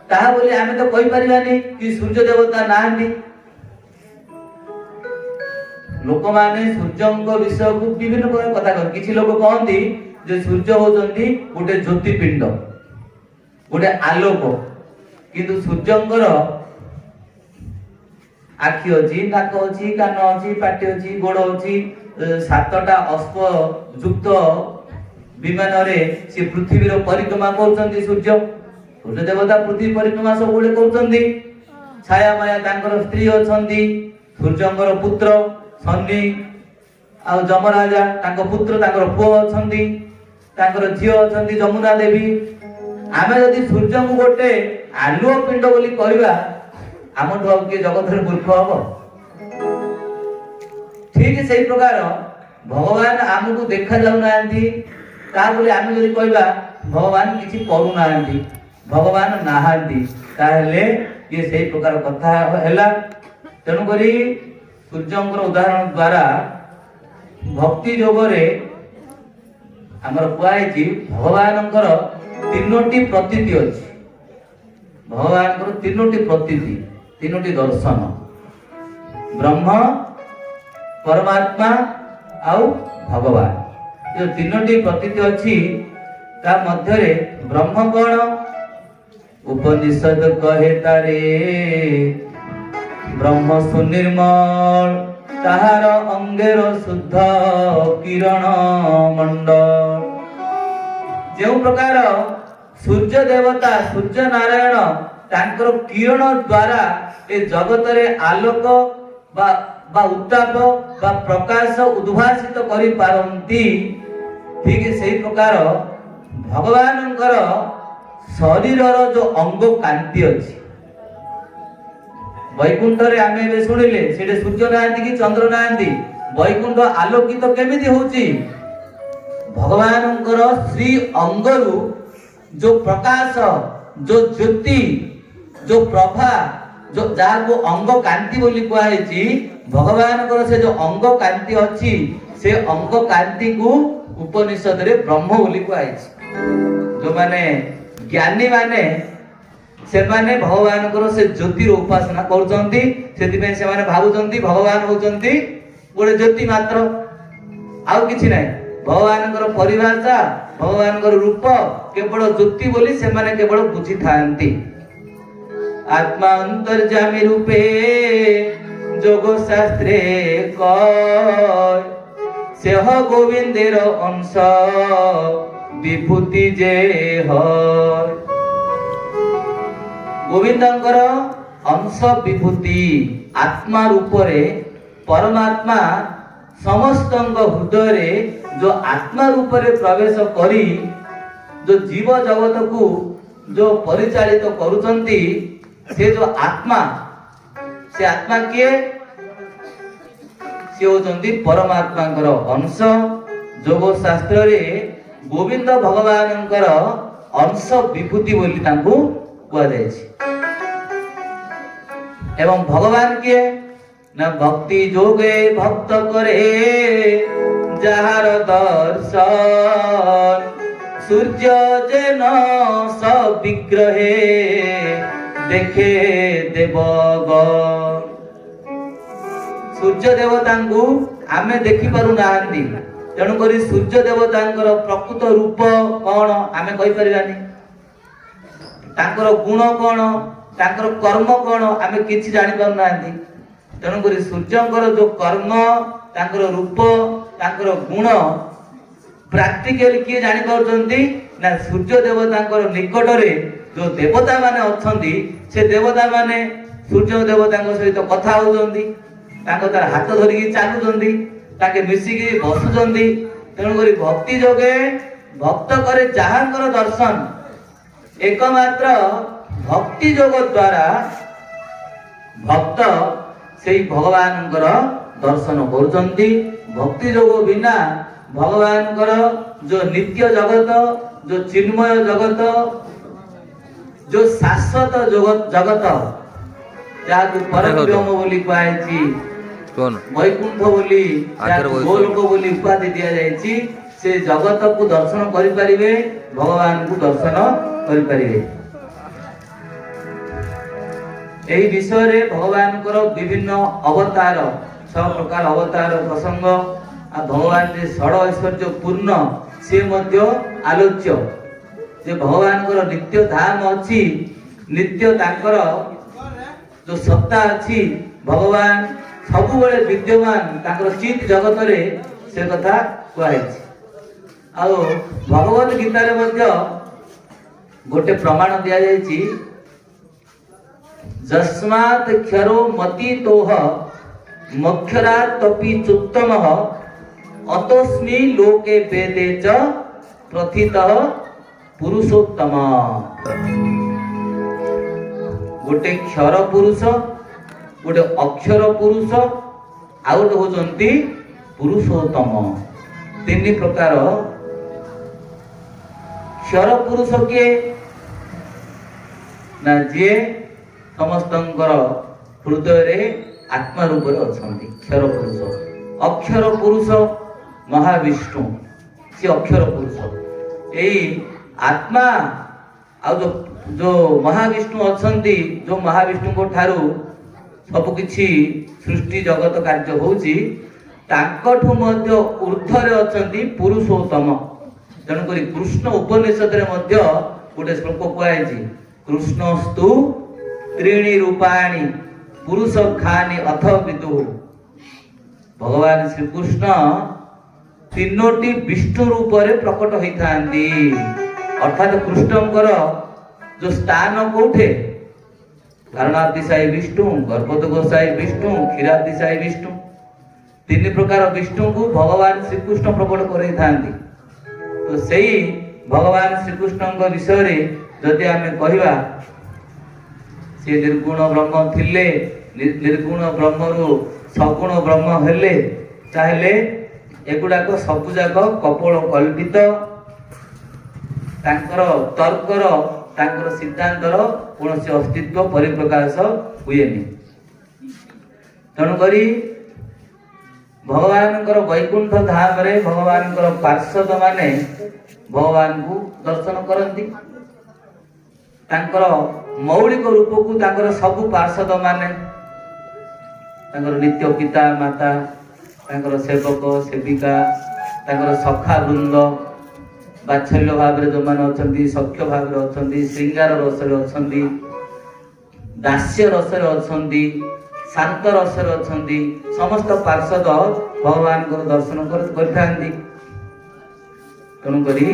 ତାହା ବୋଲି ଆମେ ତ କହିପାରିବାନି କି ସୂର୍ଯ୍ୟ ଦେବତା ନାହାନ୍ତି। ଲୋକମାନେ ସୂର୍ଯ୍ୟଙ୍କ ବିଷୟକୁ ବିଭିନ୍ନ ପ୍ରକାର କଥା କହନ୍ତି। କିଛି ଲୋକ କହନ୍ତି ଯେ ସୂର୍ଯ୍ୟ ହଉଛନ୍ତି ଗୋଟେ ଜ୍ୟୋତିପିଣ୍ଡ, ଗୋଟେ ଆଲୋକ, କିନ୍ତୁ ସୂର୍ଯ୍ୟଙ୍କର ଆଖି ଅଛି, ନାକ ଅଛି, କାନ ଅଛି, ପାଟି ଅଛି, ଗୋଡ଼ ଅଛି, 7ଟା ଅଶ୍ବ ଯୁକ୍ତ ବିମାନରେ ସେ ପୃଥିବୀର ପରିକ୍ରମା କରୁଛନ୍ତି। ସୂର୍ଯ୍ୟ ଦେବତା ପୃଥିବୀ ପରିକ୍ରମା ସବୁବେଳେ କରୁଛନ୍ତି। ଛାୟା ମାୟା ତାଙ୍କର ସ୍ତ୍ରୀ ଅଛନ୍ତି, ସୂର୍ଯ୍ୟଙ୍କର ପୁତ୍ର ଶନି ଆଉ ଯମରାଜା ତାଙ୍କ ପୁତ୍ର, ତାଙ୍କର ପୁଅ ଅଛନ୍ତି, ତାଙ୍କର ଝିଅ ଅଛନ୍ତି ଯମୁନା ଦେବୀ। ଆମେ ଯଦି ସୂର୍ଯ୍ୟଙ୍କୁ ଗୋଟେ ଆଲୁଅ ପିଣ୍ଡ ବୋଲି କହିବା, ଆମଠୁ ଆଉ କିଏ ଜଗତରେ ମୂର୍ଖ ହବ? ଠିକ ସେଇ ପ୍ରକାର ଭଗବାନ ଆମକୁ ଦେଖା ଯାଉନାହାନ୍ତି, ତା ବୋଲି ଆମେ ଯଦି କହିବା ଭଗବାନ କିଛି କରୁନାହାନ୍ତି, ଭଗବାନ ନାହାନ୍ତି, ତାହେଲେ ଇଏ ସେଇ ପ୍ରକାର କଥା ହେଲା। ତେଣୁକରି ସୂର୍ଯ୍ୟଙ୍କର ଉଦାହରଣ ଦ୍ୱାରା ଭକ୍ତି ଯୋଗରେ ଆମର କୁହାଯାଇଛି ଭଗବାନଙ୍କର 3ଟି ପ୍ରତୀତି ଅଛି। ଭଗବାନଙ୍କର 3ଟି ପ୍ରତୀତି, 3ଟି ଦର୍ଶନ, ବ୍ରହ୍ମ, ପରମାତ୍ମା ଆଉ ଭଗବାନ। ଯୋଉ 3ଟି ପ୍ରତୀତି ଅଛି, ତା ମଧ୍ୟରେ ବ୍ରହ୍ମ କ'ଣ? ଉପନିଷଦ କହେ ତାରେ ବ୍ରହ୍ମ ସୁନିର୍ମଳ, ତାହାର ଅଙ୍ଗେର ଶୁଦ୍ଧ କିରଣ ମଣ୍ଡଳ। ଯେଉଁ ପ୍ରକାର ସୂର୍ଯ୍ୟ ଦେବତା ସୂର୍ଯ୍ୟ ନାରାୟଣ ତାଙ୍କର କିରଣ ଦ୍ୱାରା ଏ ଜଗତରେ ଆଲୋକ ବା ଉତ୍ତାପ ବା ପ୍ରକାଶ ଉଦ୍ଭାସିତ କରିପାରନ୍ତି, ଠିକ ସେଇ ପ୍ରକାର ଭଗବାନଙ୍କର ଶରୀରର ଯୋଉ ଅଙ୍ଗ କାନ୍ତି ଅଛି। ବୈକୁଣ୍ଠରେ ଆମେ ଏବେ ଶୁଣିଲେ ସେଠି ସୂର୍ଯ୍ୟ ନାହାନ୍ତି କି ଚନ୍ଦ୍ର ନାହାନ୍ତି, ବୈକୁଣ୍ଠ ଆଲୋକିତ କେମିତି ହଉଛି? ଭଗବାନଙ୍କର ଶ୍ରୀ ଅଙ୍ଗରୁ ଯୋଉ ପ୍ରକାଶ, ଯୋଉ ଜ୍ୟୋତି जो प्रभा जो जाको अंग कांति बोली कुहाइछि भगवानଙ୍କର से जो अंग कांति अछि से अंग कांति को उपनिषद रे ब्रह्म बोली कुहाइछि। जो माने ज्ञानी माने से माने भगवानଙ୍କର से ज्योतिर उपासना करूचंती सेति पे से माने भाबुचंती भगवान होचंती गोटे ज्योति मात्र आउ किछि नै। भगवानଙ୍କର परिभाषा भगवानଙ୍କର रूप केवल ज्योति बोली से माने केवल बुझी थांती। आत्मा अंतर्जामी रूपे जोग शास्त्रे कय सेह गोविंदेर अंश विभूति जे हय। गोविंदंकर अंश विभूति आत्मा रूपरे परमात्मा समस्तंग हृदय रे जो आत्मा रूपरे प्रवेश करी जो जीव जगत को जो परिचालित करूचंती से जो आत्मा से आत्मा किए से होचंती परमात्मांकर अंश। जोग शास्त्र रे गोविंद भगवानंकर अंश विभूति बोली तांको कुआ जायछि। एवं भगवान किए ना भक्ति जोगे भक्त करे जहार दर्शन सूर्य जेन सब विग्रहे देखे देवगण। सूर्य देवतांकु आमे देखि पारु नाहंती तेणु करी सूर्य देवतांकर प्रकृत रूप कौन आमे कहि परिबानी तांकर गुण कौन तांकर कर्म कौन आमे किछि जानि पारु नाहंती। तेणु करी सूर्यंकर जो कर्म तांकर रूप तांकर गुण प्रैक्टिकली किए जानि पारुचंती ना सूर्य देवतांकर निकट रे जो देवता माने अछंती से देवता माने सूर्य देवतांक सहित कथा होउचंती तांको तार हाथ धरिकी चालुचंती ताके मिसिकी बसुचंती। तेणु करी भक्ति जोगे भक्त करे जहांकर दर्शन एकमात्र भक्ति जोग द्वारा भक्त सेई भगवानंकर दर्शन करूचंती। भक्ति जोग बिना भगवानंकर जो नित्य जगत जो चिन्मय जगत जो शाश्वत जगत जाको परब्रह्म बोली कुहाइछि वैकुंठ बोली गोलोक बोली उपाधि दिया जाइछि से जगत को दर्शन करि परिबे भगवान को दर्शन करि परिबे। एही विषय रे भगवान कर विभिन्न अवतार सब प्रकार अवतार प्रसंग आ भगवान जे षड ऐश्वर्य पूर्ण से मध्य आलोच्य जे भगवान कर नित्य धाम अछि नित्य तांकर जो सत्ता अछि भगवान सबु बेले विद्यमान तांकर चित जगत रे से कथा कुहाइछि। आ भगवत गीता रे मध्य गोटे प्रमाण दिया जाइछि जस्मात् क्षरो मति तोह मक्षरा तपि चुत्तमः अतोस्मि लोके वेदे च प्रथितः पुरुषोत्तम। गोटे क्षर पुरुष गोटे अक्षर पुरुष आ गोटे होचंती पुरुषोत्तम। तीन प्रकार क्षर पुरुष के ना जे समस्तंकर हृदय रे आत्मा रूप रे अछंती क्षर पुरुष। अक्षर पुरुष महाविष्णु से अक्षर पुरुष एई आत्मा आ जो महाविष्णु अछंती जो महाविष्णु को ठारू सब किछि सृष्टि जगत कार्य होउची तांकठु मध्य ऊर्ध्वरे अछंती पुरुषोत्तम। तेणु करी कृष्ण उपनिषद रे मध्य गोटे श्लोक कुहाइछि कृष्णस्तु त्रीणि रूपाणि पुरुष खानि अथ विदु। भगवान श्री कृष्ण तीनोटी विष्णु रूप रे प्रकट होइथांती अर्थात कृष्णंकर जो स्थान कोठे कारणातिशायी विष्णु गर्भोदगोसाई विष्णु क्षीरातिशायी विष्णु तीन प्रकार विष्णु को भगवान श्री कृष्ण प्रकट करई थांती। तो सेही भगवान श्री कृष्ण विषय रे जदि आमे कहिबा से निर्गुण ब्रह्म थिले निर्गुण ब्रह्मरु सगुण ब्रह्म हेले चाहेले एगुडा को सबु जाक कपोल कल्पित तांकर तर्कर ତାଙ୍କର ସିଦ୍ଧାନ୍ତର କୌଣସି ଅସ୍ତିତ୍ୱ ପରିପ୍ରକାଶ ହୁଏନି। ତେଣୁକରି ଭଗବାନଙ୍କର ବୈକୁଣ୍ଠ ଧାମରେ ଭଗବାନଙ୍କର ପାର୍ଷଦ ମାନେ ଭଗବାନଙ୍କୁ ଦର୍ଶନ କରନ୍ତି। ତାଙ୍କର ମୌଳିକ ରୂପକୁ ତାଙ୍କର ସବୁ ପାର୍ଷଦ ମାନେ, ତାଙ୍କର ନିତ୍ୟ ପିତା ମାତା, ତାଙ୍କର ସେବକ ସେବିକା, ତାଙ୍କର ସଖା ବୃନ୍ଦ, ବାତ୍ସଲ୍ୟ ଭାବରେ ଯେଉଁମାନେ ଅଛନ୍ତି, ସଖ୍ୟ ଭାବରେ ଅଛନ୍ତି, ଶୃଙ୍ଗାର ରସରେ ଅଛନ୍ତି, ଦାସ୍ୟ ରସରେ ଅଛନ୍ତି, ଶାନ୍ତ ରସରେ ଅଛନ୍ତି, ସମସ୍ତ ପାର୍ଷଦ ଭଗବାନଙ୍କର ଦର୍ଶନ କରିଥାନ୍ତି। ତେଣୁକରି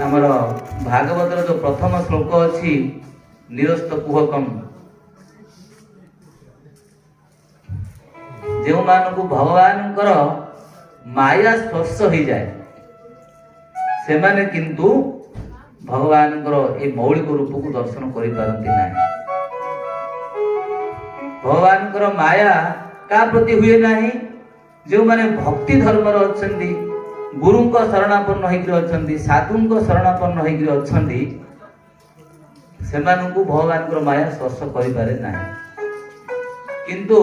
ଆମର ଭାଗବତର ଯୋଉ ପ୍ରଥମ ଶ୍ଲୋକ ଅଛି, ନିରସ୍ତ କୁହକମ୍, ଯେଉଁମାନଙ୍କୁ ଭଗବାନଙ୍କର ମାୟା ସ୍ପର୍ଶ ହେଇଯାଏ ସେମାନେ କିନ୍ତୁ ଭଗବାନଙ୍କର ଏ ମୌଳିକ ରୂପକୁ ଦର୍ଶନ କରିପାରନ୍ତି ନାହିଁ। ଭଗବାନଙ୍କର ମାୟା କାହା ପ୍ରତି ହୁଏ ନାହିଁ? ଯେଉଁମାନେ ଭକ୍ତି ଧର୍ମର ଅଛନ୍ତି, ଗୁରୁଙ୍କ ଶରଣାପନ୍ନ ହେଇକି ଅଛନ୍ତି, ସାଧୁଙ୍କ ଶରଣାପନ୍ନ ହେଇକି ଅଛନ୍ତି, ସେମାନଙ୍କୁ ଭଗବାନଙ୍କର ମାୟା ସ୍ପର୍ଶ କରିପାରେ ନାହିଁ। କିନ୍ତୁ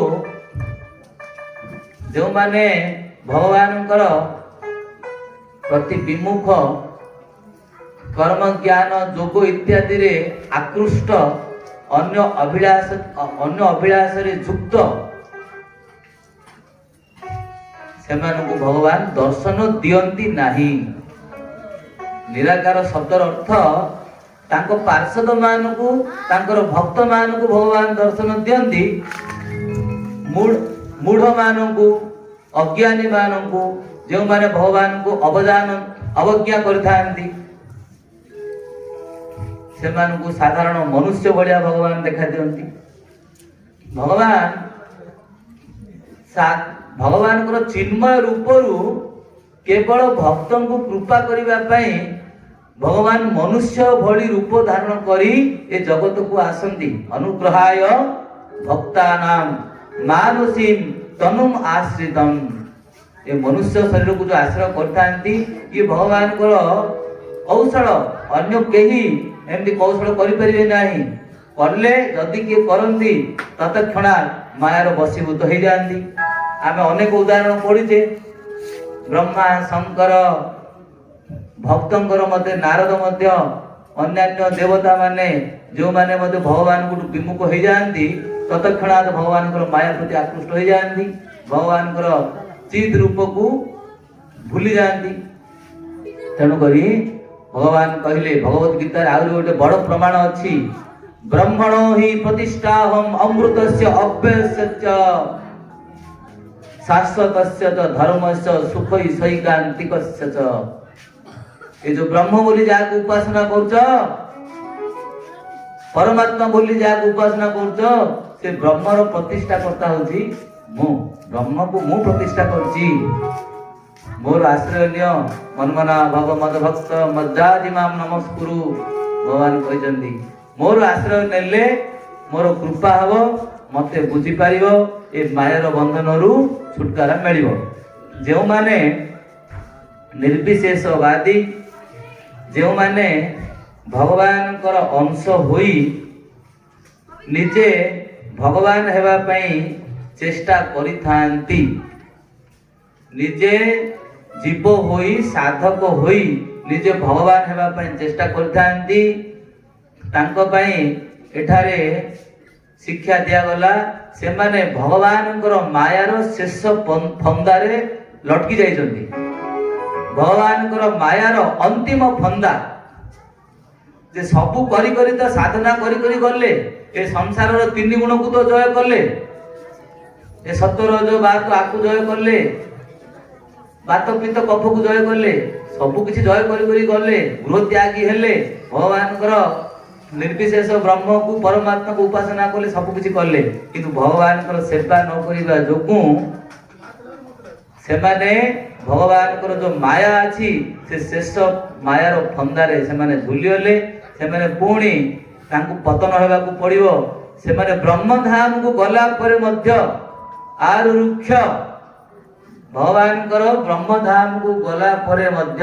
ଯେଉଁମାନେ ଭଗବାନଙ୍କର ପ୍ରତି ବିମୁଖ, କର୍ମ ଜ୍ଞାନ ଯୋଗ ଇତ୍ୟାଦିରେ ଆକୃଷ୍ଟ, ଅନ୍ୟ ଅଭିଳାଷରେ ଯୁକ୍ତ, ସେମାନଙ୍କୁ ଭଗବାନ ଦର୍ଶନ ଦିଅନ୍ତି ନାହିଁ। ନିରାକାର ଶବ୍ଦର ଅର୍ଥ ତାଙ୍କ ପାର୍ଷଦ ମାନଙ୍କୁ, ତାଙ୍କର ଭକ୍ତ ମାନଙ୍କୁ ଭଗବାନ ଦର୍ଶନ ଦିଅନ୍ତି। ମୂଢ଼ ମାନଙ୍କୁ, ଅଜ୍ଞାନୀ ମାନଙ୍କୁ, ଯେଉଁମାନେ ଭଗବାନଙ୍କୁ ଅବଜ୍ଞା କରିଥାନ୍ତି, ସେମାନଙ୍କୁ ସାଧାରଣ ମନୁଷ୍ୟ ଭଳିଆ ଭଗବାନ ଦେଖା ଦିଅନ୍ତି। ଭଗବାନଙ୍କର ଚିନ୍ମୟ ରୂପରୁ କେବଳ ଭକ୍ତଙ୍କୁ କୃପା କରିବା ପାଇଁ ଭଗବାନ ମନୁଷ୍ୟ ଭଳି ରୂପ ଧାରଣ କରି ଏ ଜଗତକୁ ଆସନ୍ତି। ଅନୁଗ୍ରହାୟ ଭକ୍ତାନାଂ ମାନସୀମ୍ ତନୁମ୍ ଆଶ୍ରିତମ୍। ଏ ମନୁଷ୍ୟ ଶରୀରକୁ ଯୋଉ ଆଶ୍ରୟ କରିଥାନ୍ତି, ଇଏ ଭଗବାନଙ୍କର କୌଶଳ, ଅନ୍ୟ କେହି ଏମିତି କୌଶଳ କରିପାରିବେ ନାହିଁ। କଲେ ଯଦି କିଏ କରନ୍ତି ତତକ୍ଷଣାତ୍ ମାୟାର ବଶୀଭୂତ ହେଇଯାଆନ୍ତି। ଆମେ ଅନେକ ଉଦାହରଣ ପଢିଛେ। ବ୍ରହ୍ମା, ଶଙ୍କର, ଭକ୍ତଙ୍କର ମଧ୍ୟ ନାରଦ ମଧ୍ୟ, ଅନ୍ୟାନ୍ୟ ଦେବତା ମାନେ ଯେଉଁମାନେ ମଧ୍ୟ ଭଗବାନଙ୍କୁ ବିମୁଖ ହେଇଯାଆନ୍ତି, ତତକ୍ଷଣାତ୍ ଭଗବାନଙ୍କର ମାୟା ପ୍ରତି ଆକୃଷ୍ଟ ହେଇଯାଆନ୍ତି, ଭଗବାନଙ୍କର ଚିତ୍ ରୂପକୁ ଭୁଲି ଯାଆନ୍ତି। ତେଣୁକରି ଭଗବାନ କହିଲେ, ଭଗବତ ଗୀତାରେ ଆହୁରି ଗୋଟେ ବଡ ପ୍ରମାଣ ଅଛି, ବ୍ରହ୍ମଣୋ ହି ପ୍ରତିଷ୍ଠାହମ୍ ଅମୃତସ୍ୟ ଅବ୍ୟୟସ୍ୟ ଚ ଶାଶ୍ୱତସ୍ୟ ଚ ଧର୍ମସ୍ୟ ସୁଖୈ ସୈକାନ୍ତିକସ୍ୟ ଚ। ଏ ଯୋଉ ବ୍ରହ୍ମ ବୋଲି ଯାହାକୁ ଉପାସନା କରୁଛ, ପରମାତ୍ମା ବୋଲି ଯାହାକୁ ଉପାସନା କରୁଛ, ସେ ବ୍ରହ୍ମର ପ୍ରତିଷ୍ଠା କର୍ତ୍ତା ହଉଛି ମୁଁ। ବ୍ରହ୍ମକୁ ମୁଁ ପ୍ରତିଷ୍ଠା କରୁଛି। ମୋର ଆଶ୍ରୟ ନିଅ, ମନ୍ମନା ଭବ ମଦ ଭକ୍ତ ମଜ୍ଜାଜିମାମ୍ ନମସ୍କୁରୁ। ଭଗବାନ କହିଛନ୍ତି, ମୋର ଆଶ୍ରୟ ନେଲେ ମୋର କୃପା ହବ, ମତେ ବୁଝିପାରିବ, ଏ ମାୟାର ବନ୍ଧନରୁ ଛୁଟକାରା ମିଳିବ। ଯେଉଁମାନେ ନିର୍ବିଶେଷବାଦୀ, ଯେଉଁମାନେ ଭଗବାନଙ୍କର ଅଂଶ ହୋଇ ନିଜେ ଭଗବାନ ହେବା ପାଇଁ ଚେଷ୍ଟା କରିଥାନ୍ତି, ନିଜେ ଜୀବ ହୋଇ, ସାଧକ ହୋଇ ନିଜେ ଭଗବାନ ହେବା ପାଇଁ ଚେଷ୍ଟା କରିଥାନ୍ତି, ତାଙ୍କ ପାଇଁ ଏଠାରେ ଶିକ୍ଷା ଦିଆଗଲା, ସେମାନେ ଭଗବାନଙ୍କର ମାୟାର ଶେଷ ଫନ୍ଦାରେ ଲଟକି ଯାଇଛନ୍ତି। ଭଗବାନଙ୍କର ମାୟାର ଅନ୍ତିମ ଫନ୍ଦା, ଯେ ସବୁ କରି କରି ତ ସାଧନା କରି କରି ଗଲେ, ଏ ସଂସାରର ତିନି ଗୁଣକୁ ତ ଜୟ କଲେ, ଏ ସତ୍ୱରଜ ବାତ ଆକୁ ଜୟ କଲେ, ବାତ ପିତ୍ତ କଫକୁ ଜୟ କଲେ, ସବୁ କିଛି ଜୟ କରି କରି ଗଲେ, ଗୃହ ତ୍ୟାଗୀ ହେଲେ, ଭଗବାନଙ୍କର ନିର୍ବିଶେଷ ବ୍ରହ୍ମକୁ, ପରମାତ୍ମାକୁ ଉପାସନା କଲେ, ସବୁ କିଛି କଲେ, କିନ୍ତୁ ଭଗବାନଙ୍କର ସେବା ନ କରିବା ଯୋଗୁଁ ସେମାନେ ଭଗବାନଙ୍କର ଯୋଉ ମାୟା ଅଛି, ସେ ଶେଷ ମାୟାର ଫନ୍ଦାରେ ସେମାନେ ଝୁଲିଗଲେ। ସେମାନେ ପୁଣି ତାଙ୍କୁ ପତନ ହେବାକୁ ପଡିବ। ସେମାନେ ବ୍ରହ୍ମଧାମକୁ ଗଲା ପରେ ମଧ୍ୟ ଆରୁ ରୁକ୍ଷ, ଭଗବାନଙ୍କର ବ୍ରହ୍ମଧାମକୁ ଗଲା ପରେ ମଧ୍ୟ